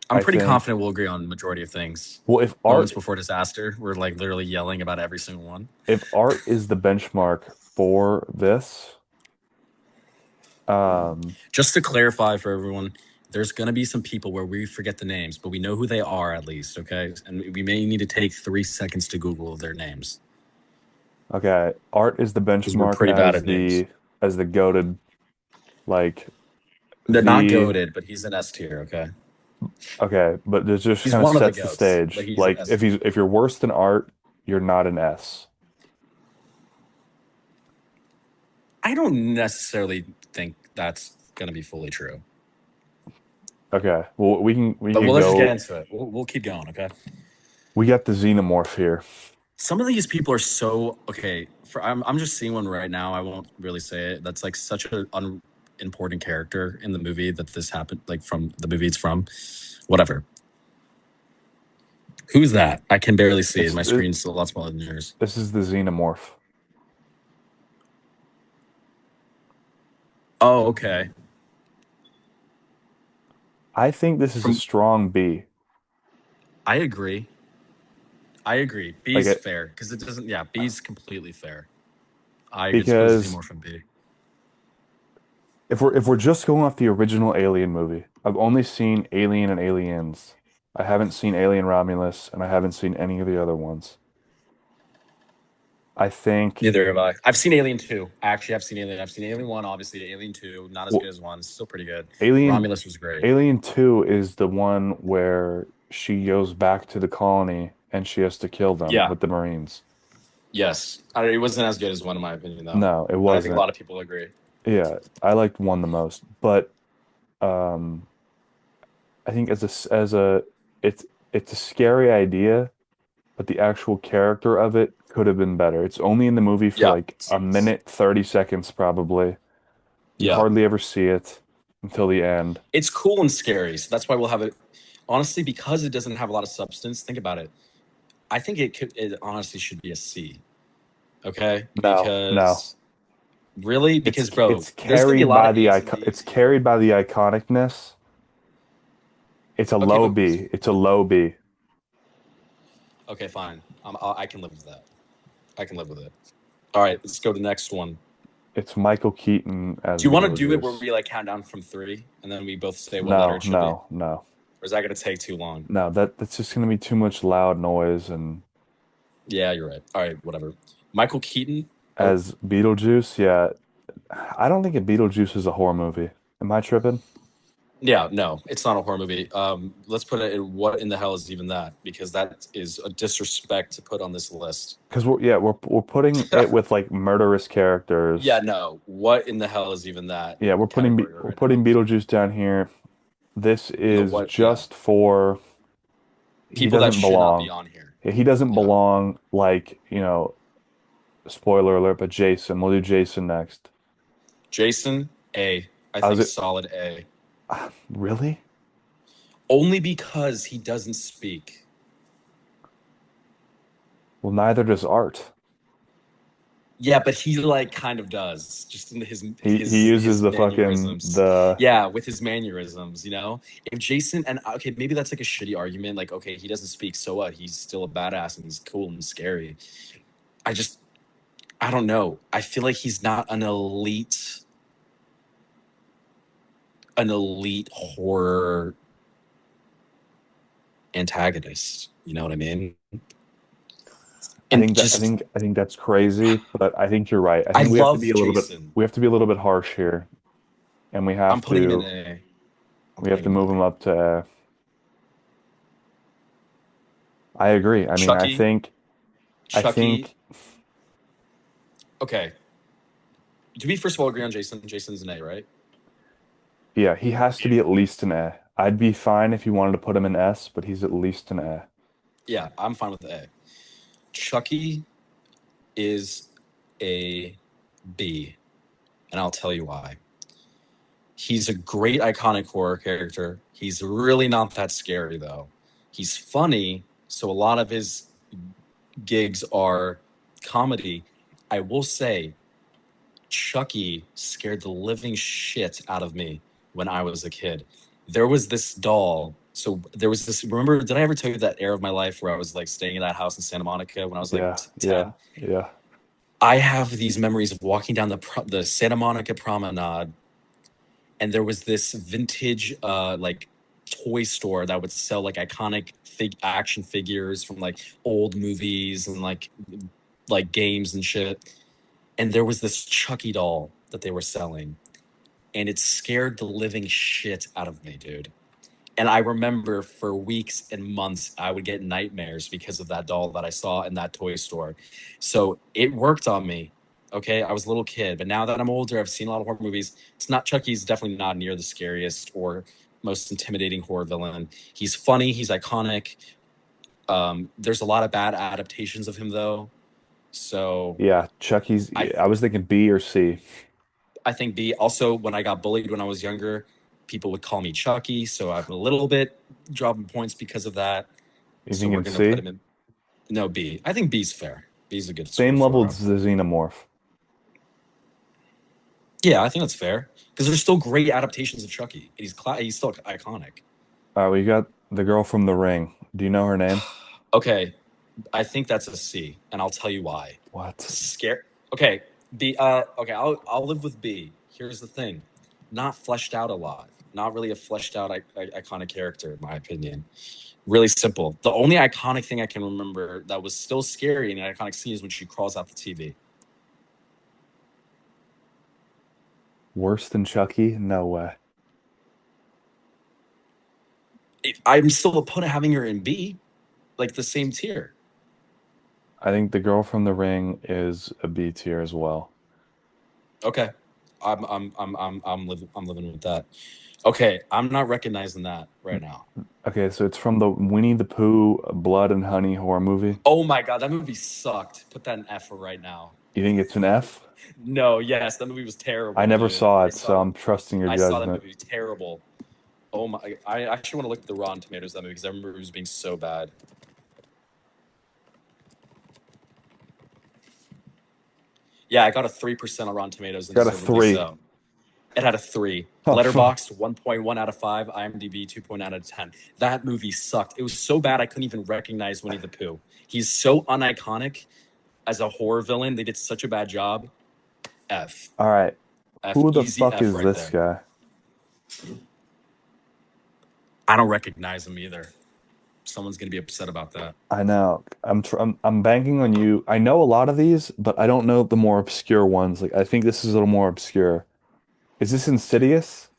I'm I pretty think. confident we'll agree on the majority of things. Well, if Moments art before disaster, we're like literally yelling about every single one. if art is the benchmark for this, um, Just to clarify for everyone, there's gonna be some people where we forget the names, but we know who they are at least, okay? And we may need to take 3 seconds to Google their names okay, art is the because we're benchmark pretty bad at names. as the goated like Not the goaded, but he's an S tier, okay? okay, but it just He's kind of one of the sets the goats, but stage. he's an Like S tier. if you're worse than art, you're not an S. I don't necessarily think that's gonna be fully true. Okay, well we But could let's just get go. into it. We'll keep going, okay? We got the xenomorph here. Some of these people are so okay. I'm just seeing one right now. I won't really say it. That's like such an unimportant character in the movie that this happened. Like from the movie it's from, whatever. Who's that? I can barely see it. It's My screen's a lot smaller than yours. this is the xenomorph. Oh, okay. I think this is a From strong B. I agree. I agree. Like B's it fair because it doesn't. Yeah, B's completely fair. I It's put because Xenomorph from B. if we're just going off the original Alien movie, I've only seen Alien and Aliens. I haven't seen Alien Romulus, and I haven't seen any of the other ones. I think Neither have I. I've seen Alien 2. Actually, I've seen Alien. I've seen Alien 1, obviously. Alien 2, not as good well, as 1. Still pretty good. Alien Romulus was great. Alien 2 is the one where she goes back to the colony and she has to kill them Yeah. with the Marines. Yes. It wasn't as good as 1, in my opinion, though. No, it But I think a wasn't. lot of people agree. Yeah, I liked one the most, but um, I think it's it's a scary idea, but the actual character of it could have been better. It's only in the movie for Yeah. like a minute, 30 seconds probably. You Yeah. hardly ever see it until the end. It's cool and scary. So that's why we'll have it. Honestly, because it doesn't have a lot of substance, think about it. I think it honestly should be a C. Okay? No, no. Because really, because bro, It's there's gonna be a carried lot by of the A's and icon B's it's here. carried by the iconicness. It's a Okay, low but B. It's a low B. okay, fine. I can live with that. I can live with it. All right, let's go to the next one. It's Michael Keaton as Do you want to do it where Beetlejuice. we like count down from 3 and then we both say what letter No, it should be? no, no. Or is that going to take too long? No, that's just gonna be too much loud noise and Yeah, you're right. All right, whatever. Michael Keaton. Oh, as Beetlejuice, yeah. I don't think a Beetlejuice is a horror movie. Am I tripping? yeah, no, it's not a horror movie. Let's put it in what in the hell is even that? Because that is a disrespect to put on this list. Because we're putting it with like murderous Yeah, characters. no. What in the hell is even that Yeah, category we're right now? putting Beetlejuice down here. This No, is what? Yeah, just for he people that doesn't should not be belong. on here. He doesn't Yeah, belong like, spoiler alert, but Jason. We'll do Jason next. Jason A. I I was think it solid A. really? Only because he doesn't speak. Well, neither does Art. Yeah, but he like kind of does, just in his He uses the fucking mannerisms. the Yeah, with his mannerisms, you know. If Jason and okay, maybe that's like a shitty argument. Like, okay, he doesn't speak, so what? He's still a badass and he's cool and scary. I just, I don't know. I feel like he's not an elite horror antagonist. You know what I mean? And just, I think that's crazy, but I think you're right. I I think love Jason. we have to be a little bit harsh here, and I'm putting him in A. I'm we have putting to him in move him A. up to I agree. I mean, Chucky, I Chucky. think Okay. Do we first of all agree on Jason? Jason's an A, right? yeah, he has to be at least an A. I'd be fine if you wanted to put him in S, but he's at least an A. Yeah, I'm fine with A. Chucky is a B, and I'll tell you why. He's a great iconic horror character. He's really not that scary though. He's funny, so a lot of his gigs are comedy. I will say Chucky scared the living shit out of me when I was a kid. There was this doll. So there was this. Remember, did I ever tell you that era of my life where I was like staying in that house in Santa Monica when I was like Yeah, yeah, 10? yeah. I have these memories of walking down the Santa Monica promenade, and there was this vintage like toy store that would sell like iconic action figures from like old movies and like games and shit. And there was this Chucky doll that they were selling, and it scared the living shit out of me, dude. And I remember for weeks and months, I would get nightmares because of that doll that I saw in that toy store. So it worked on me. Okay. I was a little kid, but now that I'm older, I've seen a lot of horror movies. It's not Chucky's definitely not near the scariest or most intimidating horror villain. He's funny, he's iconic. There's a lot of bad adaptations of him, though. So Yeah, Chucky's I I was thinking B or C. I think B. Also, when I got bullied when I was younger, people would call me Chucky, so I'm a little bit dropping points because of that. You So we're thinking gonna put C? him in. No, B. I think B's fair. B's a good score Same level for as the Xenomorph. Yeah, I think that's fair because there's still great adaptations of Chucky. He's still iconic. We got the girl from The Ring. Do you know her name? Okay, I think that's a C, and I'll tell you why. What? Scare. Okay, B. Okay, I'll live with B. Here's the thing, not fleshed out a lot. Not really a fleshed out iconic character, in my opinion. Really simple. The only iconic thing I can remember that was still scary in an iconic scene is when she crawls out the TV. Worse than Chucky? No way. I'm still opponent having her in B, like the same tier. I think the girl from The Ring is a B tier as well. Okay, I'm living with that. Okay, I'm not recognizing that right now. Okay, so it's from the Winnie the Pooh Blood and Honey horror movie. Oh my god, that movie sucked. Put that in F for right now. You think it's an F? No, yes, that movie was I terrible, never dude. saw it, so I'm trusting your I saw that judgment. movie terrible. Oh my, I actually want to look at the Rotten Tomatoes of that movie because I remember it was being so bad. Yeah, I got a 3% on Rotten Tomatoes, and Got a deservedly 3. so. It had a 3. Oh, fuck. Letterboxd 1.1 out of 5. IMDb 2.0 out of 10. That movie sucked. It was so bad I couldn't even recognize Winnie the Pooh. He's so uniconic as a horror villain. They did such a bad job. F. All right. F. Who the Easy fuck F is right this there. guy? I don't recognize him either. Someone's going to be upset about that. I know. I'm banking on you. I know a lot of these, but I don't know the more obscure ones. Like I think this is a little more obscure. Is this Insidious?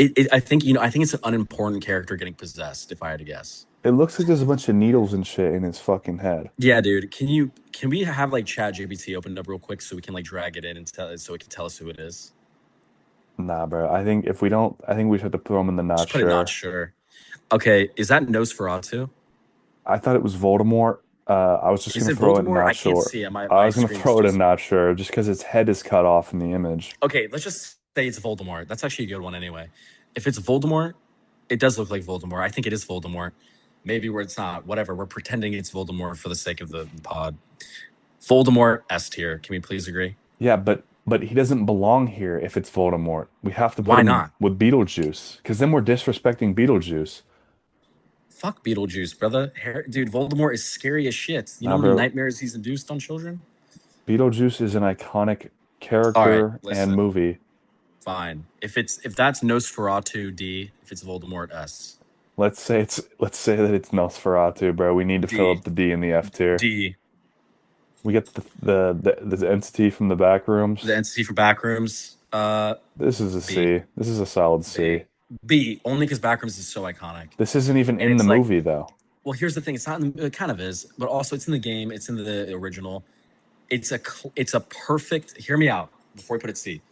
I think, I think it's an unimportant character getting possessed, if I had to guess. It looks like there's a bunch of needles and shit in his fucking head. Yeah, dude. Can we have like Chat GPT opened up real quick so we can like drag it in and so it can tell us who it is? Nah, bro. I think if we don't, I think we should have to throw him in the not Just put it not sure. sure. Okay, is that Nosferatu? I thought it was Voldemort. I was just Is gonna it throw it in Voldemort? not I can't sure. see it. I My was gonna screen is throw it too in small. not sure just because its head is cut off in the image. Okay, let's just say it's Voldemort. That's actually a good one anyway. If it's Voldemort, it does look like Voldemort. I think it is Voldemort. Maybe where it's not. Whatever. We're pretending it's Voldemort for the sake of the pod. Voldemort S tier. Can we please agree? Yeah, but he doesn't belong here if it's Voldemort. We have to put Why him not? with Beetlejuice because then we're disrespecting Beetlejuice. Fuck Beetlejuice, brother. Dude, Voldemort is scary as shit. You know Nah, how many bro. nightmares he's induced on children? Beetlejuice is an iconic All right, character and listen. movie. Fine. If that's Nosferatu D, if it's Voldemort S. Let's say that it's Nosferatu, bro. We need to fill D. up the D in the F tier. D. We get the entity from the back The rooms. entity for Backrooms. This is a B. C. This is a solid C. B. B. Only because Backrooms is so iconic, This isn't even and in the it's like, movie though. well, here's the thing. It's not. It kind of is, but also it's in the game. It's in the original. It's a perfect. Hear me out before I put it C.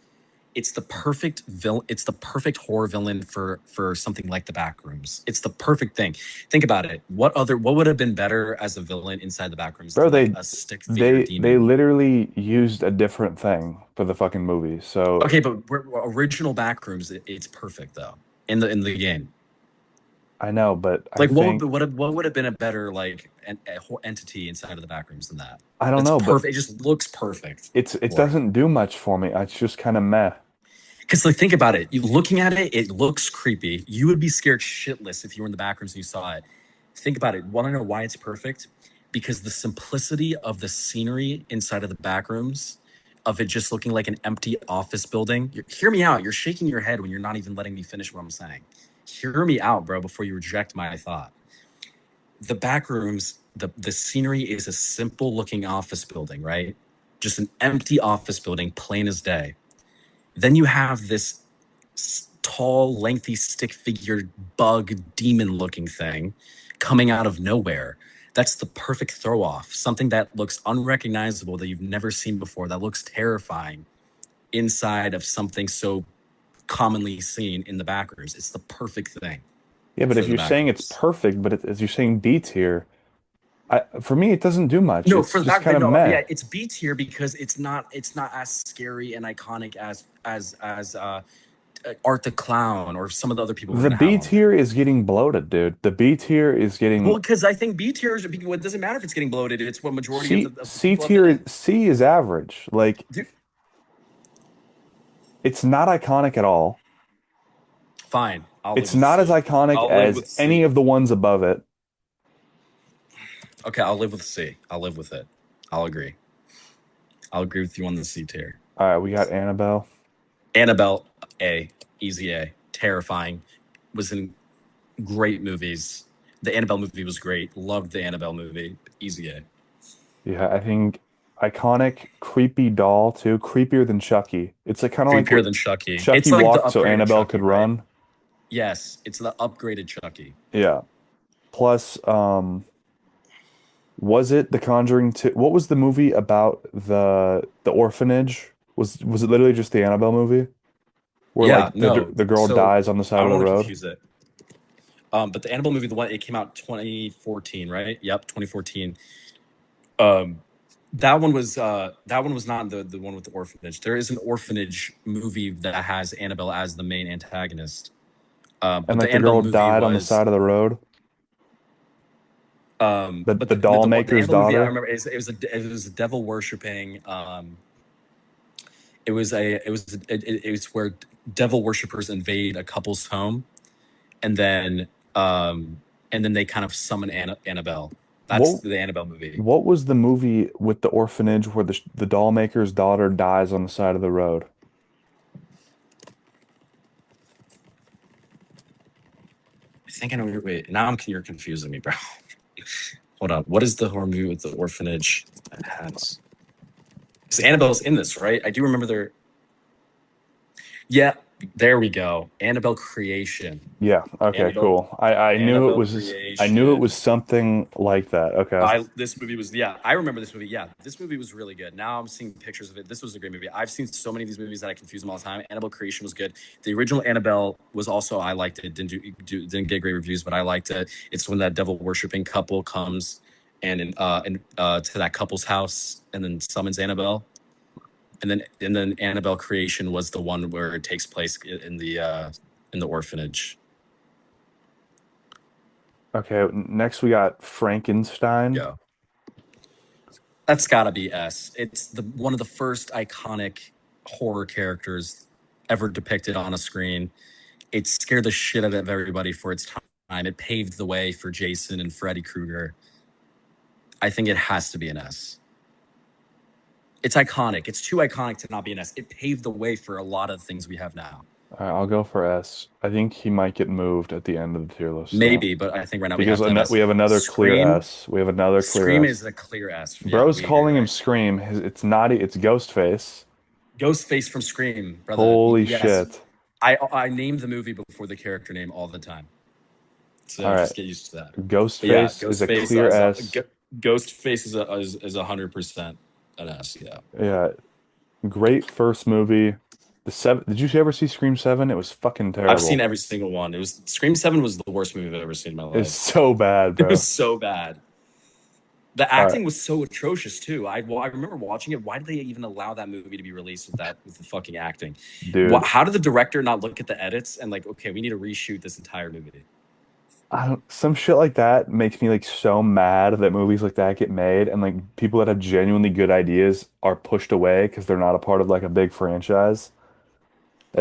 It's the perfect villain. It's the perfect horror villain for something like the Backrooms. It's the perfect thing. Think about it. What would have been better as a villain inside the Backrooms Bro, than like they a stick figure they demon? literally used a different thing for the fucking movie. So Okay, but original Backrooms, it's perfect though in the game. I know, but I Like think what would have been a better like entity inside of the Backrooms than that? I don't That's know, but perfect. It just looks perfect it for it. doesn't do much for me. It's just kind of meh. Because like think about it, you looking at it, it looks creepy. You would be scared shitless if you were in the back rooms and you saw it. Think about it. Want to know why it's perfect? Because the simplicity of the scenery inside of the back rooms, of it just looking like an empty office building. Hear me out. You're shaking your head when you're not even letting me finish what I'm saying. Hear me out, bro, before you reject my thought. The back rooms, the scenery is a simple looking office building, right? Just an empty office building, plain as day. Then you have this tall, lengthy, stick figured bug demon looking thing coming out of nowhere. That's the perfect throw off. Something that looks unrecognizable that you've never seen before, that looks terrifying inside of something so commonly seen in the back rooms. It's the perfect thing Yeah, but for if the you're back saying it's rooms. perfect, but as you're saying B tier, for me it doesn't do much. No, It's for the just back, kind of no, meh. yeah, it's B tier because it's not as scary and iconic as Art the Clown or some of the other people we're The gonna have B on there. tier is getting bloated, dude. The B tier is Well, getting because I think B tier is, it doesn't matter if it's getting bloated. It's what majority of the C people have in tier. it. C is average. Like Dude, it's not iconic at all. fine, I'll live It's with not as C. iconic I'll live as with any C. of the ones above it. Okay, I'll live with C. I'll live with it. I'll agree. I'll agree with you on the C tier. All right, we got Annabelle. Annabelle, A, easy A, terrifying, was in great movies. The Annabelle movie was great. Loved the Annabelle movie. Easy A. Yeah, I think iconic, creepy doll too. Creepier than Chucky. It's like kind of like Creepier what than Chucky. It's Chucky like the walked so upgraded Annabelle Chucky, could right? run. Yes, it's the upgraded Chucky. Yeah. Plus, was it The Conjuring 2? What was the movie about the orphanage? Was it literally just the Annabelle movie where Yeah, like no. the girl So dies on the I side of don't the want to road? confuse it. But the Annabelle movie, the one it came out 2014, right? Yep, 2014. Um, that one was not the one with the orphanage. There is an orphanage movie that has Annabelle as the main antagonist. And But like the the Annabelle girl movie died on the was side of the road. but The doll the maker's Annabelle movie I daughter. remember it was a devil worshipping it was where devil worshippers invade a couple's home and then they kind of summon Annabelle. That's What the Annabelle movie. what was the movie with the orphanage where the doll maker's daughter dies on the side of the road? I think I know. Wait, now you're confusing me, bro. Hold on. What is the horror movie with the orphanage that has? Because Annabelle's in this, right? I do remember there. Yeah, there we go. Annabelle Creation. Yeah, okay, Annabelle. cool. Annabelle I knew it was Creation. something like that. Okay. I This movie was, yeah, I remember this movie. Yeah, this movie was really good. Now I'm seeing pictures of it. This was a great movie. I've seen so many of these movies that I confuse them all the time. Annabelle Creation was good. The original Annabelle was also, I liked it. Didn't get great reviews, but I liked it. It's when that devil worshipping couple comes to that couple's house and then summons Annabelle. And then Annabelle Creation was the one where it takes place in the orphanage. Okay, next we got Frankenstein. Yeah. That's got to be S. It's the one of the first iconic horror characters ever depicted on a screen. It scared the shit out of everybody for its time. It paved the way for Jason and Freddy Krueger. I think it has to be an S. It's iconic. It's too iconic to not be an S. It paved the way for a lot of things we have now. All right, I'll go for S. I think he might get moved at the end of the tier list though, Maybe, but I think right now we because have to have S. we have another clear Scream. S. We have another clear Scream S. is a clear S. Yeah, Bro's we agree, calling him right? Scream. It's not. It's Ghostface. Ghostface from Scream, brother. Holy Yes, shit! I named the movie before the character name all the time, All so right, just get used to that. But yeah, Ghostface is a Ghostface clear is S. Ghostface is 100% an S. Yeah, Yeah, great first movie. The seven. Did you ever see Scream 7? It was fucking I've seen terrible. every single one. It was Scream 7 was the worst movie I've ever seen in my It's life. so bad, It bro. was so bad. The All right, acting was so atrocious too. I remember watching it. Why did they even allow that movie to be released with the fucking acting? dude. How did the director not look at the edits and like, okay, we need to reshoot this entire movie? I don't, some shit like that makes me like so mad that movies like that get made and like people that have genuinely good ideas are pushed away because they're not a part of like a big franchise.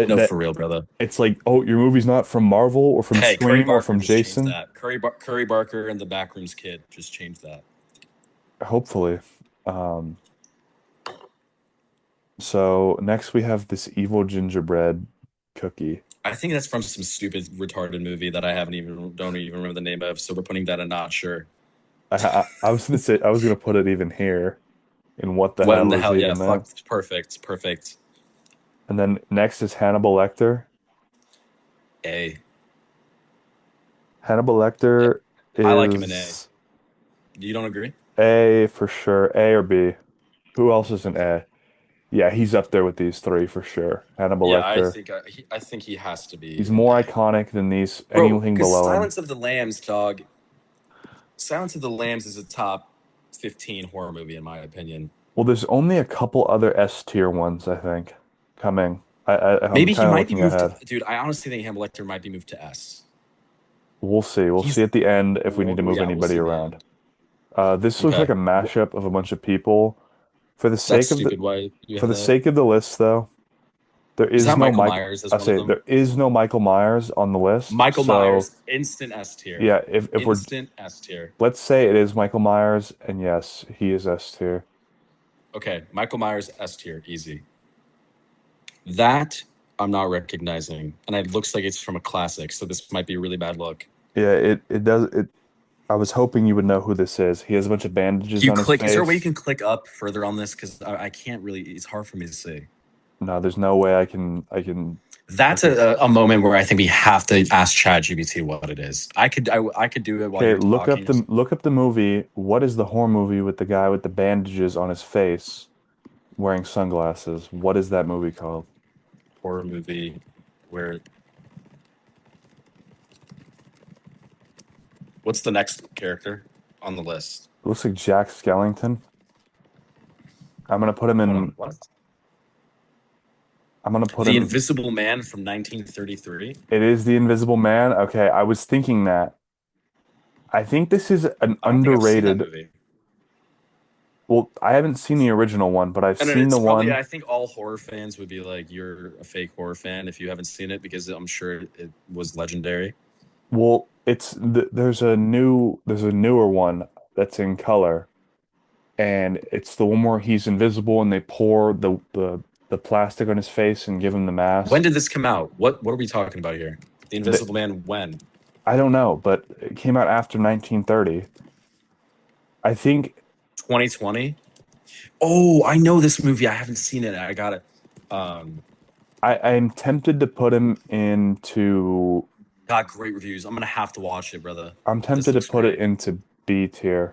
No, That for real, brother. it's like, oh, your movie's not from Marvel or from Hey, Curry Scream or Barker from just changed Jason. that. Curry Barker and the Backrooms Kid just changed that. Hopefully. Um, so next we have this evil gingerbread cookie. I think that's from some stupid retarded movie that I haven't even don't even remember the name of. So we're putting that in not sure. I was gonna say I was gonna put it even here in what the What in hell the is hell? Yeah, even fuck. that? Perfect. Perfect. And then next is Hannibal Lecter. A. Hannibal Yeah, Lecter I like him in A. is You don't agree? A for sure. A or B. Who else is an A? Yeah, he's up there with these three for sure. Hannibal Yeah, Lecter. I think he has to He's be an more A. iconic than these Bro, anything because below him. Silence of the Lambs, dog. Silence of the Lambs is a top 15 horror movie in my opinion. Well, there's only a couple other S tier ones, I think, coming. I'm Maybe he kind of might be looking moved to, ahead. dude. I honestly think Hannibal Lecter might be moved to S. We'll see. We'll see He's, at the end if we need to move yeah, we'll anybody see at the around. end. This looks like Okay, a mashup of a bunch of people. For the that's sake of stupid. Why you for have the that? sake of the list, though, there Is is that no Michael Mike. Myers as I one of say them? there is no Michael Myers on the list. Michael So Myers, instant S tier. yeah, if we're Instant S tier. let's say it is Michael Myers, and yes, he is S tier. Okay, Michael Myers S tier, easy. That I'm not recognizing, and it looks like it's from a classic, so this might be a really bad look. Yeah, it does it. I was hoping you would know who this is. He has a bunch of bandages Can you on his click? Is there a way you face. can click up further on this? Because I can't really. It's hard for me to see. No, there's no way I That's can. a moment where I think we have to ask ChatGPT what it is. I could do it while Okay, you're talking. look up the movie. What is the horror movie with the guy with the bandages on his face wearing sunglasses? What is that movie called? Horror movie where what's the next character on the list? It looks like Jack Skellington. I'm gonna put him Hold on, in. what? I'm gonna put The him. Invisible Man from 1933. It is The Invisible Man. Okay, I was thinking that. I think this is an I don't think I've seen that underrated. movie. Well, I haven't seen the original one, but I've And then seen the it's probably, one. I think all horror fans would be like, you're a fake horror fan if you haven't seen it because I'm sure it was legendary. Well, there's a newer one that's in color, and it's the one where he's invisible and they pour the plastic on his face and give him the When mask. did this come out? What are we talking about here? The The, Invisible Man when? I don't know, but it came out after 1930. I think 2020? Oh, I know this movie. I haven't seen it. I got it. Um, I'm tempted to put him into. got great reviews. I'm gonna have to watch it, brother. I'm This tempted to looks put it great. into B tier.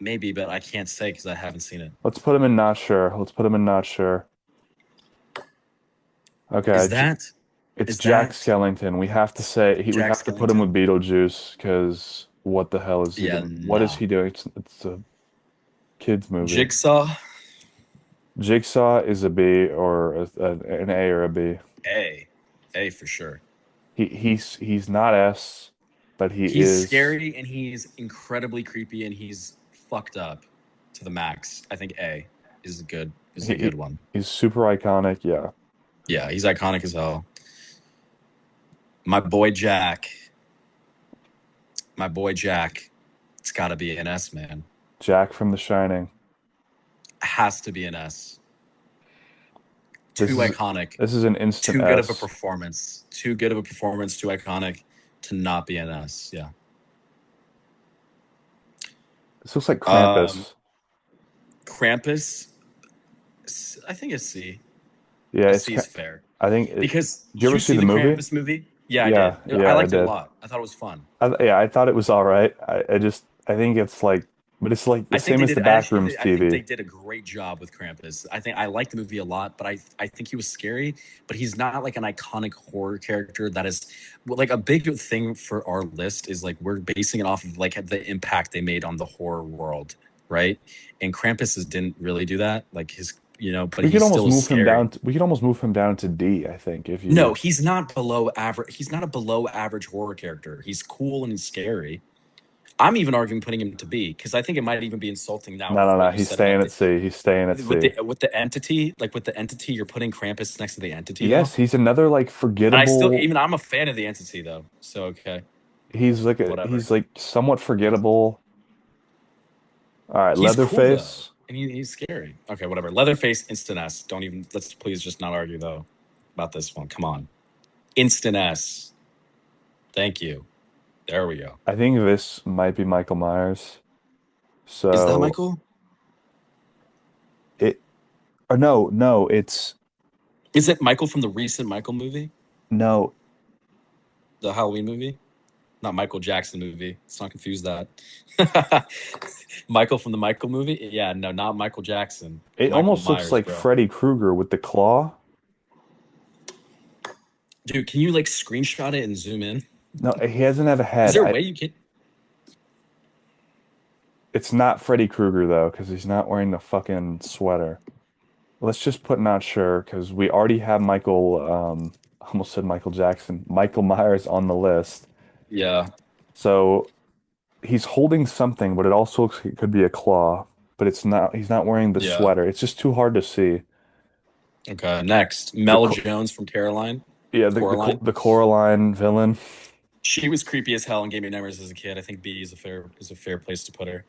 Maybe, but I can't say because I haven't seen it. Let's put him in not sure. Let's put him in not sure. Okay, Is that it's is Jack that Skellington. We have to say we Jack have to put him with Skellington? Beetlejuice because what the hell is he Yeah, doing? What is nah. he doing? It's a kids movie. Jigsaw Jigsaw is a B or an A or a B. A. A for sure. He's not S, but he He's is. scary and he's incredibly creepy and he's fucked up to the max. I think A is He, a good he one. he's super iconic. Yeah, Yeah, he's iconic as hell. My boy Jack. My boy Jack. It's got to be an S, man. Jack from The Shining. Has to be an S. Too iconic. This is an instant Too good of a S. performance. Too good of a performance. Too iconic to not be an S. Yeah. This looks like Um, Krampus. Krampus. I think a C. Yeah, A it's C is fair I think because did you did ever you see see the the movie? Krampus movie? Yeah, I did. Yeah, I yeah, I liked it a did. lot. I thought it was fun. Yeah, I thought it was all right. I think it's like, but it's like the I think same they as the did. Backrooms I think they TV. did a great job with Krampus. I liked the movie a lot, but I think he was scary. But he's not like an iconic horror character that is well, like a big thing for our list is like we're basing it off of like the impact they made on the horror world, right? And didn't really do that. Like his, but We he could almost still is move him scary. down. We could almost move him down to D, I think, if No, you. he's not below average. He's not a below average horror character. He's cool and he's scary. I'm even arguing putting him to B because I think it might even be insulting now No, with no, what no. you He's said staying about at C. He's staying at C. with the entity, like with the entity, you're putting Krampus next to the entity though. Yes, he's another like And I still, forgettable. even I'm a fan of the entity though. So okay, whatever. He's like somewhat forgettable. All right, He's cool though, Leatherface. and he's scary. Okay, whatever. Leatherface, instant S. Don't even. Let's please just not argue though about this one. Come on, instant S. Thank you. There we go. I think this might be Michael Myers. Is that So Michael? it or no, no, it's Is it Michael from the recent Michael movie, no. the Halloween movie? Not Michael Jackson movie. Let's not confuse that. Michael from the Michael movie? Yeah, no, not Michael Jackson. It Michael almost looks Myers, like bro. Freddy Krueger with the claw. Dude, can you like screenshot it and zoom in? No, he doesn't have a Is head. there a way you can? It's not Freddy Krueger though, because he's not wearing the fucking sweater. Let's just put not sure, because we already have Michael. I almost said Michael Jackson, Michael Myers on the list. Yeah, So he's holding something, but it also looks like it could be a claw. But it's not. He's not wearing the yeah. sweater. It's just too hard to see. Okay, next. The Mel co- Jones from Caroline. yeah, Coraline. the Coraline villain. She was creepy as hell and gave me nightmares as a kid. I think B is a fair place to put her.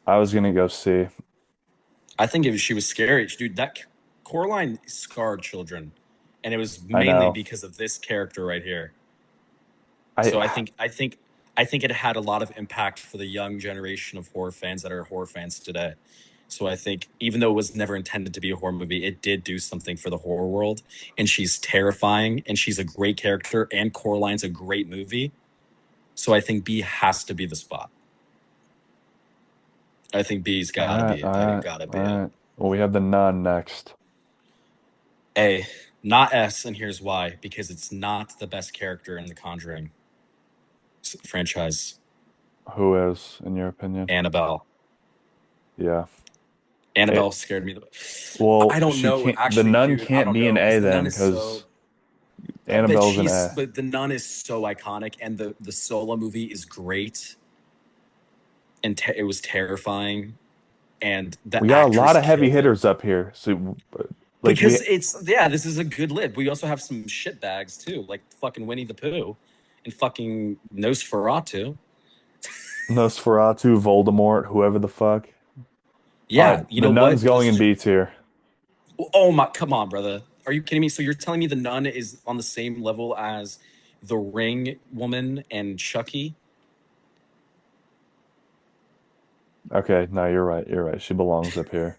I was gonna go see. I think she was scary. Dude, that Coraline scarred children. And it was I mainly know. because of this character right here. So I I think it had a lot of impact for the young generation of horror fans that are horror fans today. So I think even though it was never intended to be a horror movie, it did do something for the horror world. And she's terrifying and she's a great character and Coraline's a great movie. So I think B has to be the spot. I think B's all gotta right, be it, all baby. right, Gotta all be it. right. Well, we have the nun next. A, not S, and here's why. Because it's not the best character in the Conjuring franchise. Who is, in your opinion? Annabelle. Yeah. Annabelle It, scared me. well, I don't she know, can't. The actually, nun dude. I can't don't be an know because A the then, nun is so. because Annabelle's an A. But the nun is so iconic, and the solo movie is great, and it was terrifying, and We the got a lot actress of heavy killed it hitters up here. So, like we because it's yeah. This is a good lid. We also have some shit bags too, like fucking Winnie the Pooh, and fucking Nosferatu. Nosferatu, Voldemort, whoever the fuck. All right, Yeah, you the know nun's what? going in B tier. Oh my, come on, brother. Are you kidding me? So you're telling me the nun is on the same level as the Ring woman and Chucky? Okay, no, you're right. You're right. She belongs up here.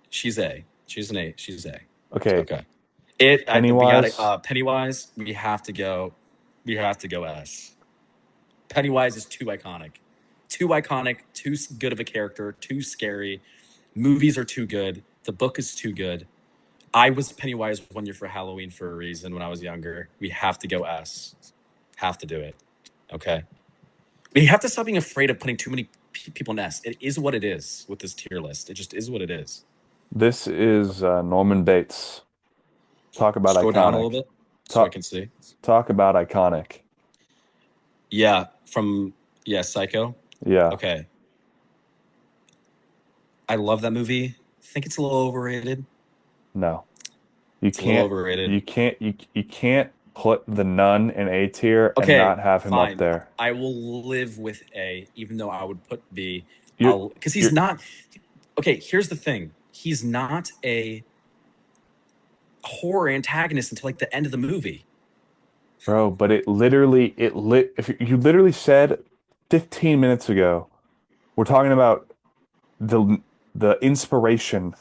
She's A. She's an A. She's A. Okay, Okay. We got it. Pennywise. Pennywise. We have to go. We have to go S. Pennywise is too iconic. Too iconic. Too good of a character. Too scary. Movies are too good. The book is too good. I was Pennywise 1 year for Halloween for a reason when I was younger. We have to go S. Have to do it. Okay. We have to stop being afraid of putting too many people in S. It is what it is with this tier list. It just is what it is. This is Norman Bates. Talk about Scroll down a little iconic. bit so I Talk can see. talk about iconic. Yeah, Psycho. Yeah. Okay. I love that movie. I think it's a little overrated. No. You It's a little can't overrated. you can't put the nun in A tier and Okay, not have him up fine. there. I will live with A, even though I would put B. You I'll because he's you're not. Okay, here's the thing. He's not a horror antagonist until like the end of the movie. Bro, but if you literally said 15 minutes ago, we're talking about the the inspiration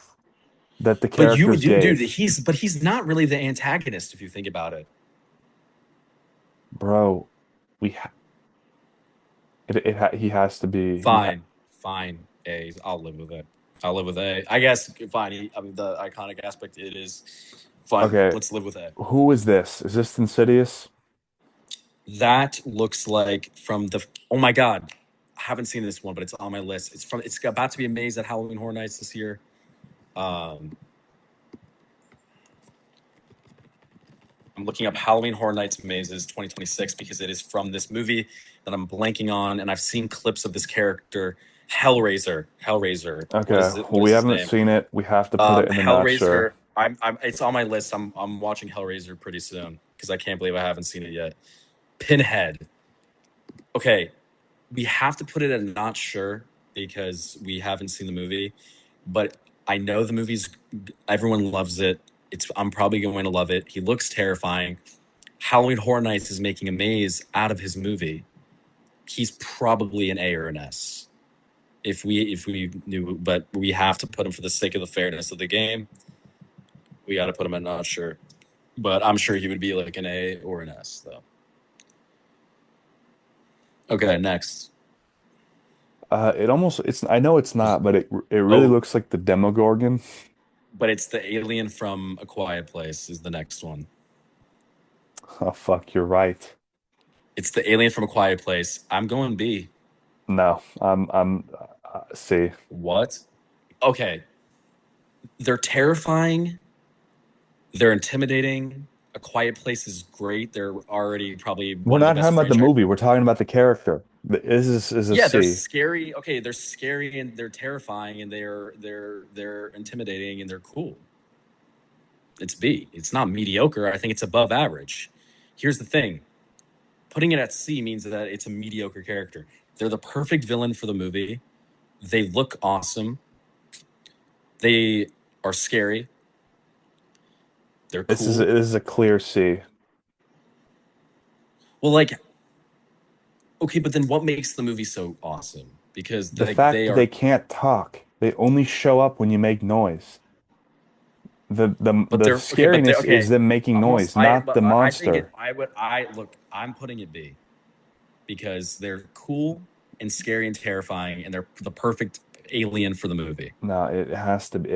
that the But you, characters dude, gave. he's not really the antagonist if you think about it. Bro, we ha he has to be Fine, fine. A, I'll live with it. I'll live with A. I guess fine. I mean, the iconic aspect it is fine. okay. Let's live with A. Who is this? Is this Insidious? That looks like from the. Oh my god, I haven't seen this one, but it's on my list. It's from. It's about to be a maze at Halloween Horror Nights this year. Um, I'm looking up Halloween Horror Nights Mazes 2026 because it is from this movie that I'm blanking on, and I've seen clips of this character, Hellraiser. Hellraiser. What Okay, is it? well, What we is his haven't name? seen it. We have to put it in the not sure. Hellraiser. It's on my list. I'm watching Hellraiser pretty soon because I can't believe I haven't seen it yet. Pinhead. Okay, we have to put it at not sure because we haven't seen the movie, but I know the movie's everyone loves it. I'm probably going to love it. He looks terrifying. Halloween Horror Nights is making a maze out of his movie. He's probably an A or an S. If we knew, but we have to put him for the sake of the fairness of the game. We got to put him at not sure, but I'm sure he would be like an A or an S though. Okay, next. It's I know it's not, but it really Oh, looks like the Demogorgon. but it's the alien from A Quiet Place is the next one. Oh fuck, you're right. It's the alien from A Quiet Place. I'm going B. No, I'm C. What? Okay, they're terrifying. They're intimidating. A Quiet Place is great. They're already probably We're one of the not best talking about the franchises. movie. We're talking about the character. This is a Yeah, they're C. scary. Okay, they're scary and they're terrifying and they're intimidating and they're cool. It's B. It's not mediocre. I think it's above average. Here's the thing. Putting it at C means that it's a mediocre character. They're the perfect villain for the movie. They look awesome. They are scary. They're cool. This is a clear C. Well, like, okay, but then what makes the movie so awesome? Because The fact they that are, they can't talk, they only show up when you make noise. but The they're okay, but they're scariness is okay. them making Almost, noise, not the but I think it. monster. I would. I look. I'm putting it B because they're cool and scary and terrifying, and they're the perfect alien for the movie. No, it has to be.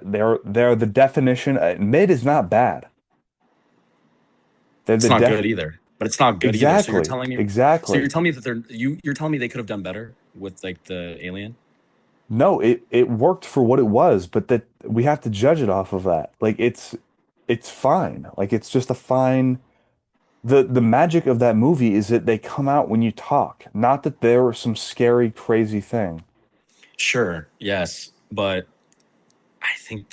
They're the definition. Mid is not bad. They're It's the not def good either, but it's not good either. So you're exactly, telling me. So you're exactly. telling me that you're telling me they could have done better with like the alien. No, it worked for what it was, but that we have to judge it off of that. Like it's fine. Like it's just a fine. The magic of that movie is that they come out when you talk, not that there was some scary, crazy thing. Sure, yes, but I think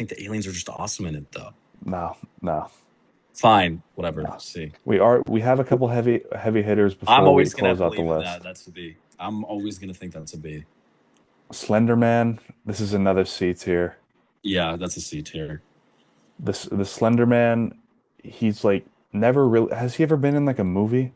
the aliens are just awesome in it though. No, no, Fine, whatever. no. See, We have a couple heavy hitters I'm before we always gonna close out the believe in list. that. That's a B. I'm always gonna think that's a B. Slender Man, this is another C tier. Yeah, that's a C tier. The Slender Man, he's like never really has he ever been in like a movie?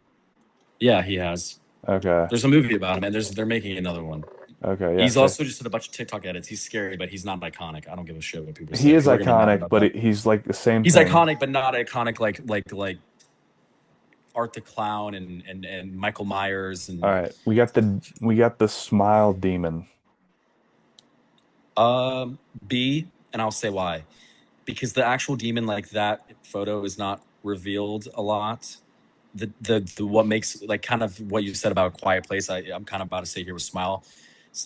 Yeah, he has. Okay. There's a movie about him, and they're making another one. Okay, yeah. He's So also just in a bunch of TikTok edits. He's scary, but he's not iconic. I don't give a shit what people he say. is People are gonna be mad iconic, about but that. he's like the same He's thing. iconic, but not iconic like Art the Clown and Michael Myers All and right, we got the smile demon. um B, and I'll say why. Because the actual demon like that photo is not revealed a lot. The what makes like kind of what you said about Quiet Place, I'm kind of about to say here with Smile.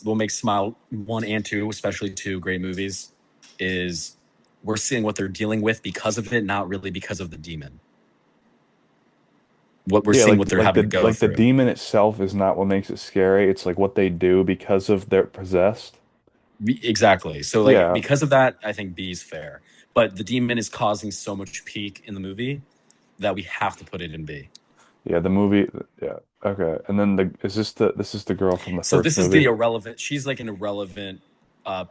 What makes Smile 1 and 2, especially 2 great movies, is we're seeing what they're dealing with because of it, not really because of the demon. What we're Yeah, seeing what they're having to go like the through. demon itself is not what makes it scary. It's like what they do because of they're possessed. Exactly. So like Yeah, because of that, I think B is fair. But the demon is causing so much peak in the movie that we have to put it in B. yeah. The movie. Yeah. Okay. And then this is the girl from the So first this is the movie. irrelevant. She's like an irrelevant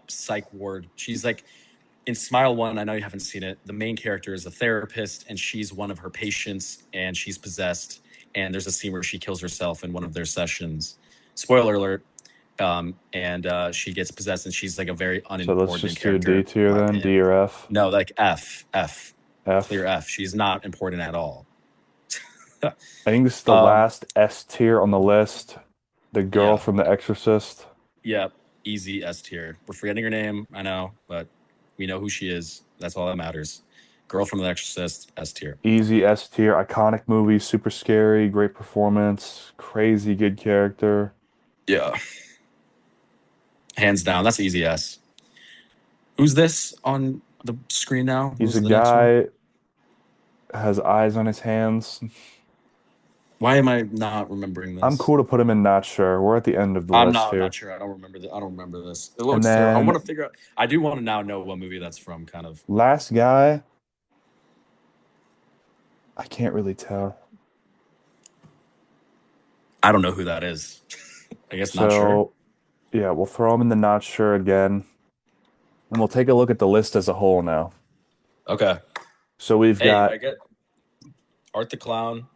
psych ward. She's like in Smile One, I know you haven't seen it. The main character is a therapist, and she's one of her patients, and she's possessed. And there's a scene where she kills herself in one of their sessions. Spoiler alert. And she gets possessed, and she's like a very So let's unimportant just do character, D in tier my then, opinion. D or F? No, like F, clear F. F. She's not important at all. I think this is the um, last S tier on the list. The girl yeah, from The Exorcist. yeah, easy S tier. We're forgetting her name, I know, but we know who she is. That's all that matters. Girl from The Exorcist, S tier. Easy S tier. Iconic movie, super scary, great performance, crazy good character. Yeah, hands down, that's easy S. Who's this on the screen now? He's Who's a the next one? guy, has eyes on his hands. Why am I not remembering I'm this? cool to put him in not sure. We're at the end of the I'm list not here. sure. I don't remember I don't remember this. It And looks terrible. I then want to figure out. I do want to now know what movie that's from. Kind of. last guy, I can't really tell. I don't know who that is. I guess not sure. So, yeah, we'll throw him in the not sure again. And we'll take a look at the list as a whole now. Okay. So we've Hey, I got, get Art the Clown.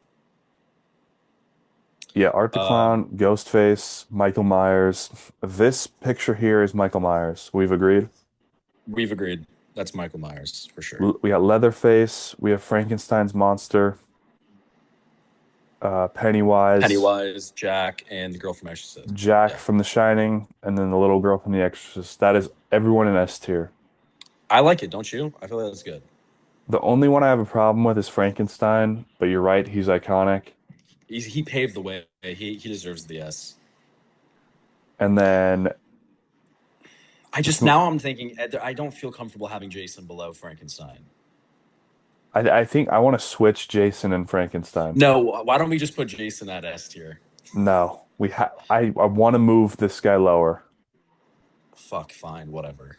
yeah, Art the Um, Clown, Ghostface, Michael Myers. This picture here is Michael Myers. We've agreed. we've agreed. That's Michael Myers for sure. We got Leatherface. We have Frankenstein's monster, Pennywise, Pennywise, Jack, and the girl from Exorcist. Jack Yeah, from The Shining, and then the little girl from The Exorcist. That is everyone in S tier. I like it. Don't you? I feel like that's good. The only one I have a problem with is Frankenstein, but you're right, he's iconic. He paved the way. He deserves the S. And then I just just now I'm thinking I don't feel comfortable having Jason below Frankenstein. I think I want to switch Jason and Frankenstein. No, why don't we just put Jason at S tier? No, I want to move this guy lower. Fuck, fine, whatever.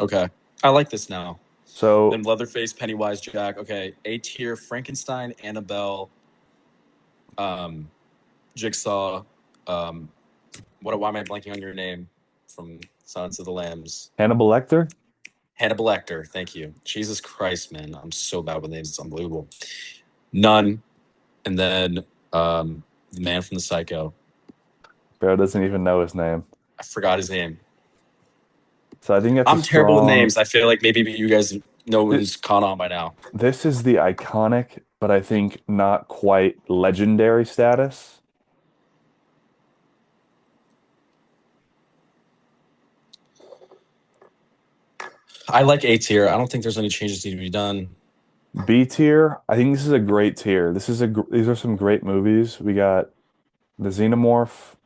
Okay. I like this now. So Then Leatherface, Pennywise, Jack. Okay. A tier, Frankenstein, Annabelle, Jigsaw. Um, why am I blanking on your name from Silence of the Lambs? Hannibal Lecter? Hannibal Lecter. Thank you. Jesus Christ, man. I'm so bad with names. It's unbelievable. None. And then the man from the Psycho. Bro doesn't even know his name. I forgot his name. So I think that's a I'm terrible with strong. names. I feel like maybe you guys know who's caught on by now. This is the iconic, but I think not quite legendary status. I like A tier. I don't think there's any changes need to be done. B tier, I think this is a great tier. These are some great movies. We got the Xenomorph,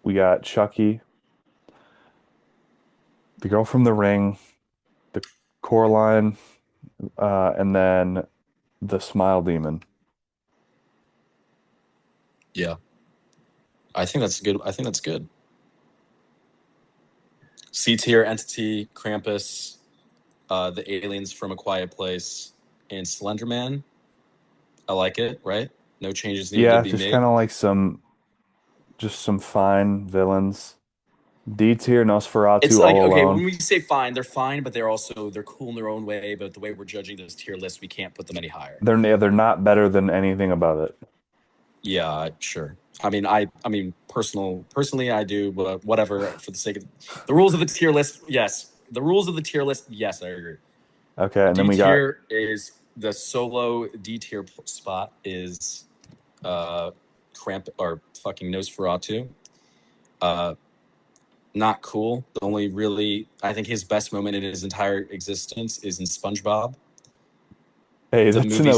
we got Chucky, the Girl from the Ring, the Coraline, and then the Smile Demon. Yeah, I think that's good. I think that's good. C tier, Entity, Krampus, the aliens from A Quiet Place, and Slenderman. I like it. Right? No changes needed to Yeah, be just made. kind of like just some fine villains. D tier, It's Nosferatu, like, All okay, Alone. when we say fine, they're fine, but they're cool in their own way. But the way we're judging this tier list, we can't put them any higher. They're not better than anything above it. Yeah, sure. I mean, personally, I do, but whatever. For the sake of the rules of the tier list, yes. The rules of the tier list, yes, I agree. Okay, and then D we got tier is the solo D tier spot is Cramp or fucking Nosferatu. Uh, Not cool. The only really, I think his best moment in his entire existence is in SpongeBob. hey, The movie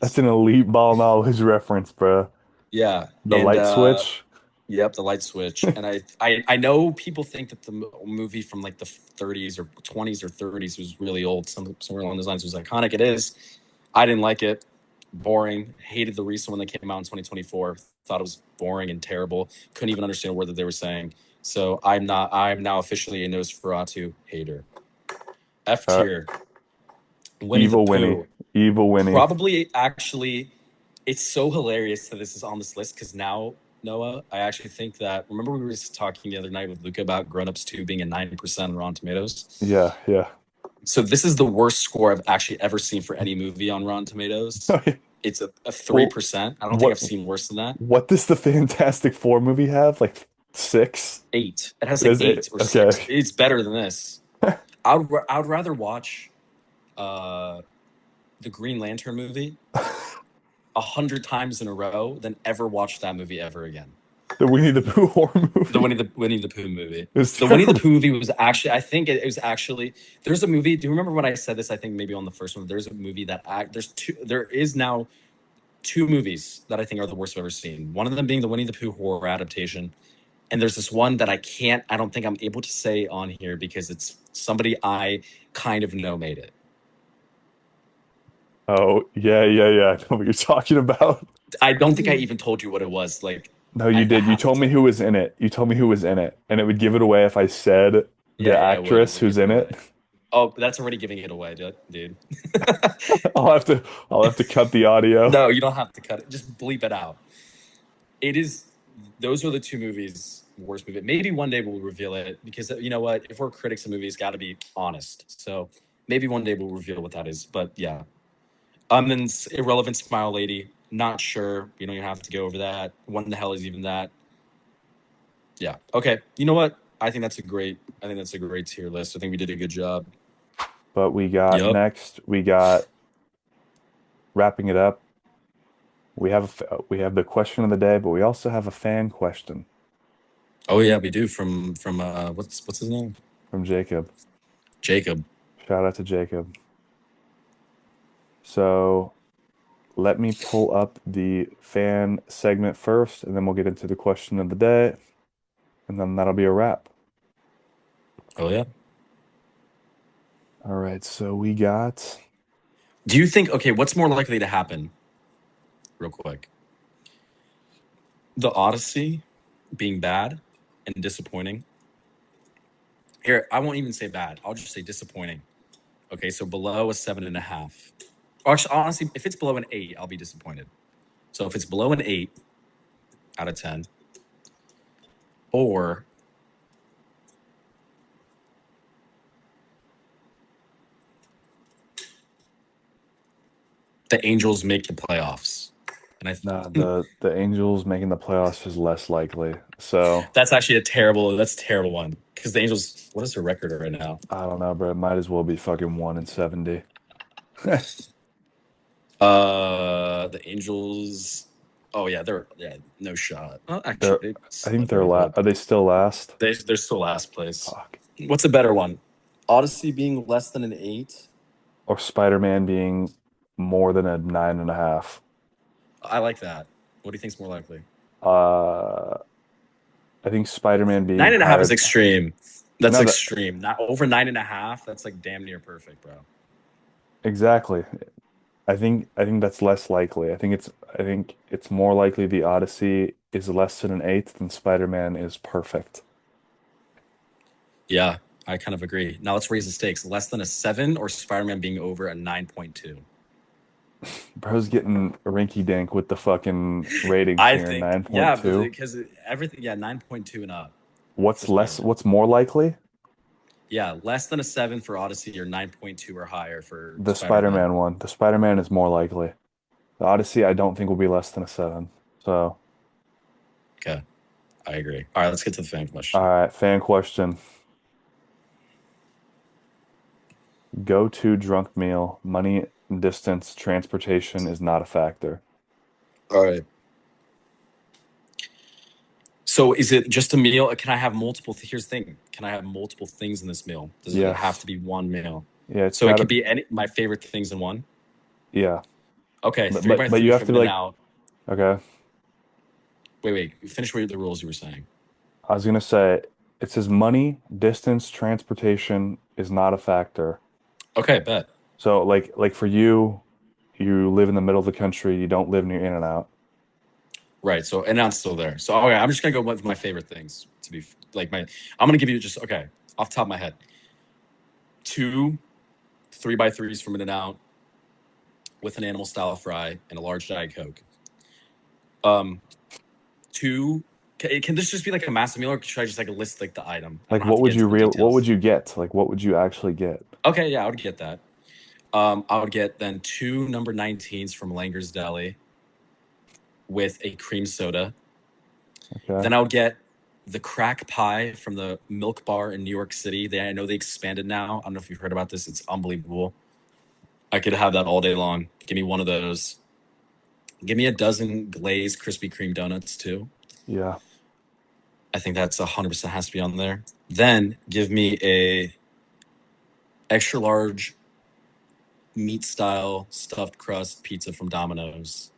that's sucked. an elite ball knowledge reference, bro. Yeah, The and light switch. yep, the light switch. And I know people think that the movie from like the 30s or 20s or 30s was really old. Somewhere along those lines was iconic. It is. I didn't like it. Boring. Hated the recent one that came out in 2024. Thought it was boring and terrible. Couldn't even understand a word that they were saying. So I'm not. I'm now officially a Nosferatu hater. F Uh, tier. Winnie the Evil Winnie. Pooh. Evil Winnie. Probably actually, it's so hilarious that this is on this list because now Noah. I actually think that, remember we were just talking the other night with Luca about Grown Ups 2 being a 90% on Rotten Tomatoes? Yeah, yeah. So this is the worst score I've actually ever seen for any movie on Rotten Tomatoes. It's a Well, 3%. I don't think what I've seen worse than that. what does the Fantastic Four movie have? Like six? Eight. It has It like is eight. eight or Okay. six. It's better than this. I would rather watch uh the Green Lantern movie 100 times in a row than ever watch that movie ever again. The Winnie the Pooh horror The movie. Winnie the Pooh movie. It was The Winnie the terrible. Pooh movie was actually, I think it was actually, there's a movie. Do you remember when I said this? I think maybe on the first one. There's a movie that there is now two movies that I think are the worst I've ever seen. One of them being the Winnie the Pooh horror adaptation. And there's this one that I don't think I'm able to say on here because it's somebody I kind of know made it. Oh, yeah, yeah, yeah. I know what you're talking about. I don't think I even told you what it was. Like, No, you I did. You have to told me tell who you. was in it. You told me who was in it, and it would give it away if I said the Yeah, yeah, it would. It actress would who's give it in it. away. Oh, that's already giving it away, dude. I'll have to I'll have to cut the audio. No, you don't have to cut it. Just bleep it out. It is. Those are the two movies. Worst movie. Maybe one day we'll reveal it because you know what? If we're critics of movies, got to be honest. So maybe one day we'll reveal what that is. But yeah. Then Irrelevant Smile Lady. Not sure. You don't even have to go over that. What in the hell is even that? Yeah. Okay. You know what? I think that's a great. I think that's a great tier list. I think we did a good job. But we got Yep. next, we got wrapping it up. We have the question of the day, but we also have a fan question Oh yeah, we do from what's his name? from Jacob. Jacob. Shout out to Jacob. So let me pull up the fan segment first, and then we'll get into the question of the day, and then that'll be a wrap. Oh yeah. All right, so we got Do you think? Okay, what's more likely to happen? Real quick, the Odyssey being bad and disappointing. Here, I won't even say bad. I'll just say disappointing. Okay, so below a 7.5. Actually, honestly, if it's below an 8, I'll be disappointed. So if it's below an 8 out of 10, or the Angels make the playoffs, and nah, the Angels making the playoffs is less likely. So that's actually that's a terrible one because the Angels. What is their record right now? I don't know, bro. It might as well be fucking 1-70. The Angels. Oh yeah, they're no shot. Oh, actually, They're they I think slip a they're little la bit. are they still last? They're still last place. Fuck. What's a better one? Odyssey being less than an 8. Or Spider-Man being more than a 9.5. I like that. What do you think's more likely? Uh, I think Spider-Man being 9.5 is higher. extreme. That's No, that extreme. Not over 9.5. That's like damn near perfect, bro. exactly. I think that's less likely. I think it's more likely the Odyssey is less than an 8 than Spider-Man is perfect. Yeah, I kind of agree. Now let's raise the stakes. Less than a 7 or Spider-Man being over a 9.2? Bro's getting rinky dink with the fucking ratings I here, think, yeah, 9.2. because everything, yeah, 9.2 and up for What's less, Spider-Man. what's more likely? Yeah, less than a 7 for Odyssey or 9.2 or higher for The Spider-Man. Spider-Man one. The Spider-Man is more likely. The Odyssey, I don't think will be less than a 7. So, Okay, I agree. All right, let's get to the fan all question. right, fan question. Go to drunk meal. Money, distance, transportation is not a factor. All right. So is it just a meal? Can I have multiple? Here's the thing. Can I have multiple things in this meal? Does it have Yes. to be one meal? Yeah, it's So it gotta, could be any my favorite things in one. yeah. Okay, But, three but, by but you threes have to from be In and like, Out. okay. Wait. Finish with the rules you were saying. I was gonna say, it says money, distance, transportation is not a factor. Okay, bet. So like for you, you live in the middle of the country, you don't live near In and Out. Right. So In and Out's still there. So okay, I'm just gonna go with my favorite things to be like my. I'm gonna give you just okay off the top of my head. Two three by threes from In and Out with an animal style fry and a large diet coke. Um, two. Can this just be like a massive meal, or should I just like list like the item? I Like don't have what to would get you into the real what would details. you get? Like what would you actually get? Okay, yeah, I would get that. I would get then two number 19s from Langer's Deli with a cream soda. Okay. Then I would get the crack pie from the Milk Bar in New York City. I know they expanded now. I don't know if you've heard about this. It's unbelievable. I could have that all day long. Give me one of those. Give me a dozen glazed Krispy Kreme donuts too. Yeah. I think that's 100% has to be on there. Then give me a extra large meat style stuffed crust pizza from Domino's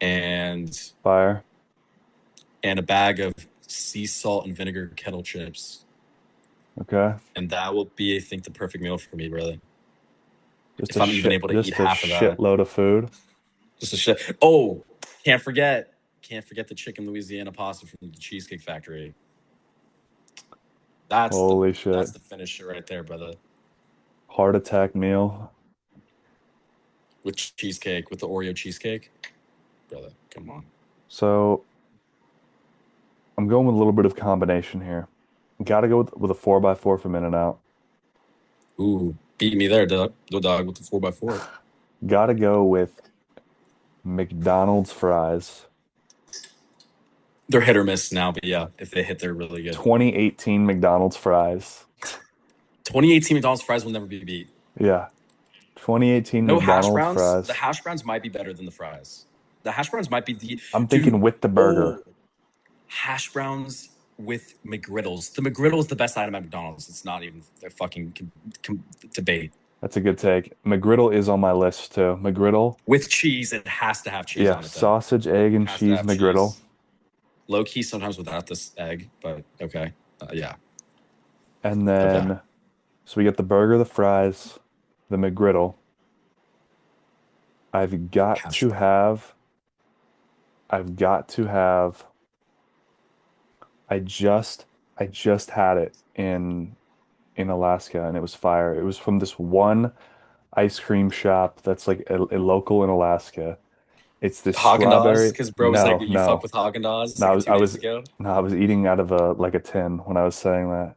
and Fire. a bag of sea salt and vinegar kettle chips. Okay. And that will be, I think, the perfect meal for me, brother. Just If a I'm even shit able to eat just a half of that. shitload of food. Just a shit. Oh, can't forget. Can't forget the chicken Louisiana pasta from the Cheesecake Factory. Holy shit. That's the finisher right there, brother. Heart attack meal. With cheesecake, with the Oreo cheesecake. Brother, come on. So I'm going with a little bit of combination here. Gotta go with a 4x4 from In-N-Out. Ooh, beat me there, dog. Go dog with the 4x4. Gotta go with McDonald's fries. They're hit or miss now, but yeah, if they hit, they're really good. 2018 McDonald's fries. 2018 McDonald's fries will never be beat. Yeah. 2018 No hash McDonald's browns. The fries. hash browns might be better than the fries. The hash browns might be the I'm dude. thinking with the burger. Oh, hash browns with McGriddles. The McGriddle is the best item at McDonald's. It's not even a fucking debate. That's a good take. McGriddle is on my list too. McGriddle. With cheese, it has to have cheese Yeah, on it though. sausage, egg, and Has to cheese have McGriddle. cheese. Low key sometimes without this egg, but okay. Yeah. And Okay. then, so we get the burger, the fries, the McGriddle. I've got Hash to brown. have, I've got to have, I just, I just had it in Alaska and it was fire. It was from this one ice cream shop that's like a local in Alaska. It's this Haagen Dazs, strawberry. because bro was like, No, you fuck no, with Haagen Dazs no. like 2 days I was ago. no, I was eating out of a like a tin when I was saying that.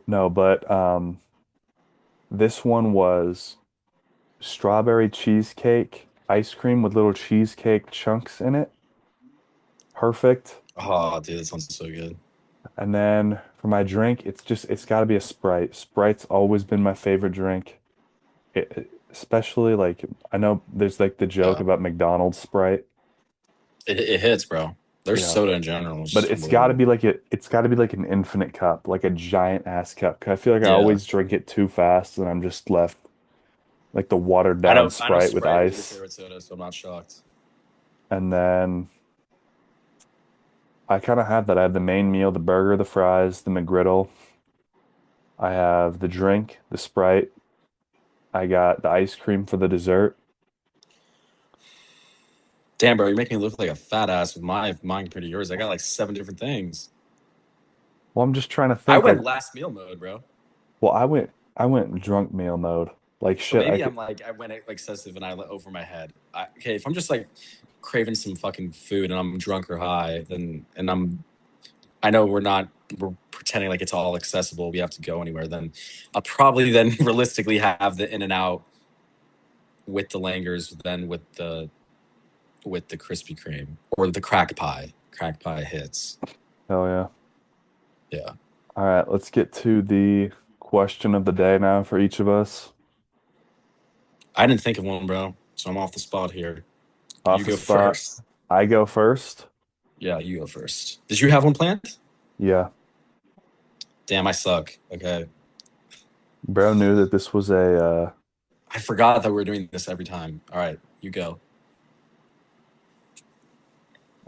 No, but this one was strawberry cheesecake ice cream with little cheesecake chunks in it. Perfect. Oh, dude, that sounds so good. And then for my drink, it's got to be a Sprite. Sprite's always been my favorite drink. Especially like I know there's like the joke Yeah. about McDonald's Sprite. It hits, bro. Their Yeah. soda in general is But just unbelievable. it's got to be like an infinite cup, like a giant ass cup. 'Cause I feel like I Yeah. always drink it too fast and I'm just left like the watered I down know I know Sprite with Sprite is your ice. favorite soda, so I'm not shocked. And then I kind of have that. I have the main meal, the burger, the fries, the McGriddle. I have the drink, the Sprite. I got the ice cream for the dessert. Damn, bro, you're making me look like a fat ass with my mine compared to yours. I got like 7 different things. Well, I'm just trying to I think like, went last meal mode, bro. well, I went drunk meal mode. Like So shit, I maybe could, I'm like I went like excessive and I let over my head. Okay, if I'm just like craving some fucking food and I'm drunk or high, then and I know we're pretending like it's all accessible. We have to go anywhere. Then I'll probably then realistically have the In and Out with the Langers, then with the Krispy Kreme or the crack pie. Crack pie hits. hell yeah. Yeah. All right, let's get to the question of the day now for each of us. I didn't think of one, bro. So I'm off the spot here. Off You the go spot. first. I go first. Yeah, you go first. Did you have one planned? Yeah. Damn, I suck. Okay. Bro knew that this was a I forgot that we were doing this every time. All right, you go.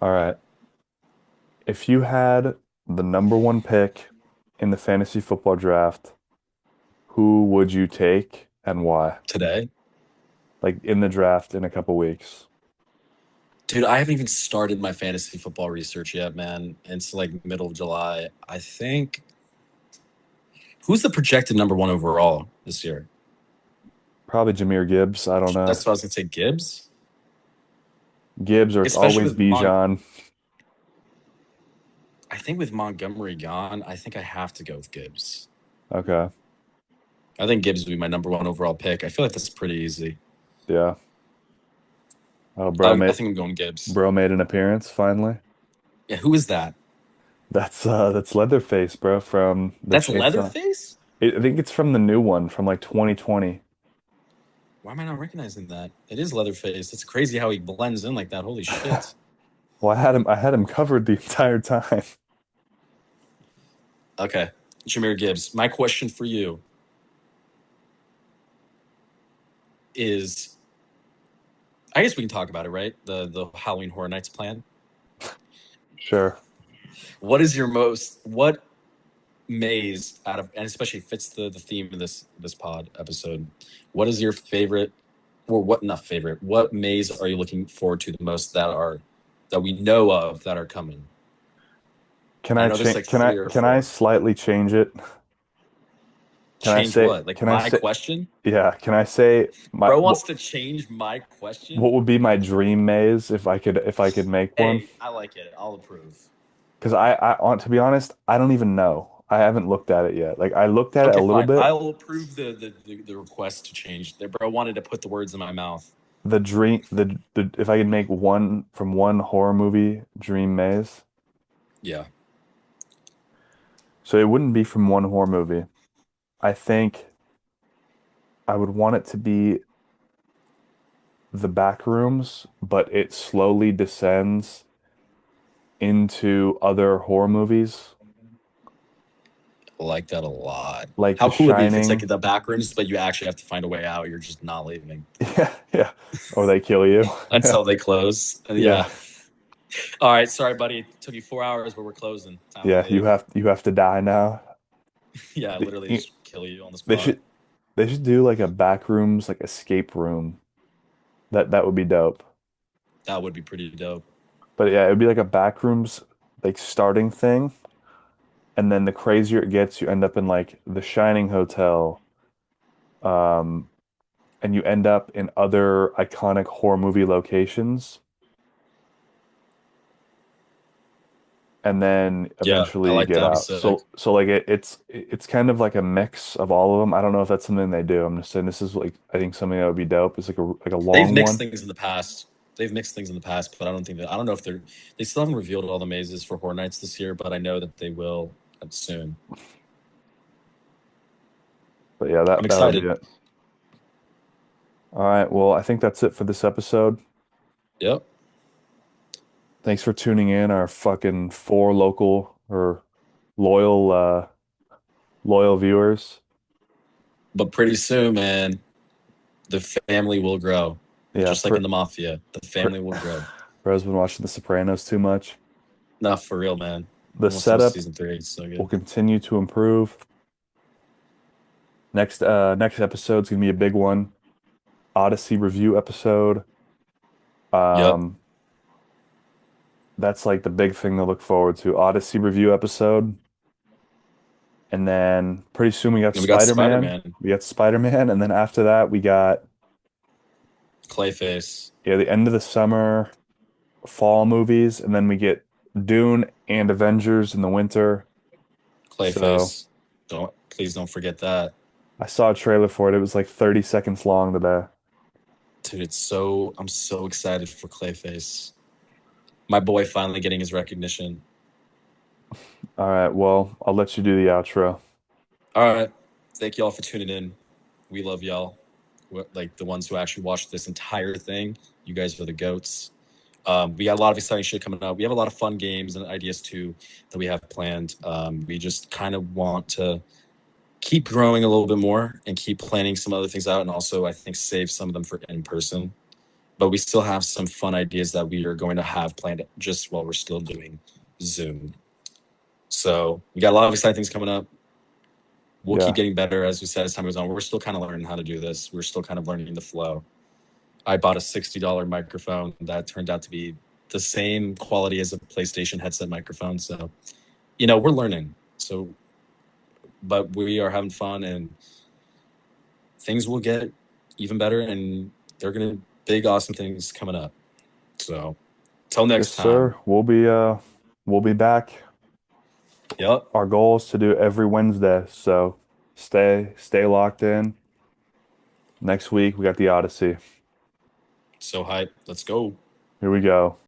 all right. If you had the number one pick in the fantasy football draft, who would you take and why? Today? Like in the draft in a couple weeks. Dude, I haven't even started my fantasy football research yet, man. It's like middle of July. I think who's the projected number one overall this year? Probably Jahmyr Gibbs. I don't know. That's what I was gonna say. Gibbs? Gibbs, or it's especially always with Mon. Bijan. I think with Montgomery gone, I think I have to go with Gibbs. Okay. I think Gibbs would be my number one overall pick. I feel like that's pretty easy. Yeah. Oh, I think I'm going Gibbs. bro made an appearance finally. Yeah, who is that? That's Leatherface, bro, from the That's Chainsaw. Leatherface? I think it's from the new one from like 2020. Why am I not recognizing that? It is Leatherface. It's crazy how he blends in like that. Holy shit. Well, I had him covered the entire time. Okay. Jameer Gibbs. My question for you is I guess we can talk about it, right? The Halloween Horror Nights plan. Sure. What maze out of, and especially fits the theme of this pod episode, what is your favorite, or what, not favorite, what maze are you looking forward to the most that we know of that are coming? I know there's like three or Can I four. slightly change it? Change what? Like Can I my say question? yeah, can I say Bro wants to change my question. what would be my dream maze if I could make one? Hey, I like it. I'll approve. Because I on to be honest, I don't even know. I haven't looked at it yet. Like I looked at it a Okay, little fine. bit. I'll approve the request to change. The bro wanted to put the words in my mouth. The if I could make one from one horror movie dream maze. Yeah. So it wouldn't be from one horror movie. I think I would want it to be the back rooms, but it slowly descends into other horror movies, I like that a lot. like How The cool would it be if it's like Shining. the back rooms, but you actually have to find a way out. You're just not leaving Yeah, yeah. Or they kill you. Yeah, until they close. yeah, Yeah. All right. Sorry, buddy. It took you 4 hours, but we're closing. Time to yeah. leave. You have to die now. Yeah, The- literally you- just kill you on the They spot. should they should do like a back rooms like escape room. That would be dope. That would be pretty dope. But yeah, it would be like a back rooms like starting thing, and then the crazier it gets, you end up in like the Shining Hotel, um, and you end up in other iconic horror movie locations, and then Yeah, I eventually you like get that. That'd be out. sick. So like it's kind of like a mix of all of them. I don't know if that's something they do. I'm just saying this is like I think something that would be dope. It's like a They've long mixed one. things in the past. They've mixed things in the past, but I don't know if they still haven't revealed all the mazes for Horror Nights this year, but I know that they will soon. But yeah, I'm that would be excited. it. All right, well, I think that's it for this episode. Yep. Thanks for tuning in, our fucking four local or loyal loyal viewers. But pretty soon, man, the family will grow. Yeah, Just like in the mafia, the family will grow. Bro's been watching The Sopranos too much. Not for real, man. The Almost to setup season 3. It's so will good. continue to improve. Next episode's gonna be a big one. Odyssey review episode. Yep. Um, that's like the big thing to look forward to. Odyssey review episode. And then pretty soon we got And we got Spider-Man. Spider-Man, We got Spider-Man, and then after that we got Clayface, yeah, the end of the summer, fall movies, and then we get Dune and Avengers in the winter. So Clayface. Please don't forget that. I saw a trailer for it. It was like 30 seconds long today. Dude, I'm so excited for Clayface. My boy finally getting his recognition. All right, well, I'll let you do the outro. All right. Thank y'all for tuning in. We love y'all. Like the ones who actually watched this entire thing. You guys are the goats. We got a lot of exciting shit coming up. We have a lot of fun games and ideas too that we have planned. We just kind of want to keep growing a little bit more and keep planning some other things out, and also I think save some of them for in person. But we still have some fun ideas that we are going to have planned just while we're still doing Zoom. So we got a lot of exciting things coming up. We'll keep Yeah. getting better, as we said, as time goes on. We're still kind of learning how to do this. We're still kind of learning the flow. I bought a $60 microphone that turned out to be the same quality as a PlayStation headset microphone. So, we're learning. So, but we are having fun, and things will get even better, and they're going to big, awesome things coming up. So, till Yes, next time. sir. We'll be back. Yep. Our goal is to do every Wednesday, so stay locked in. Next week we got the Odyssey. So hype. Let's go. Here we go.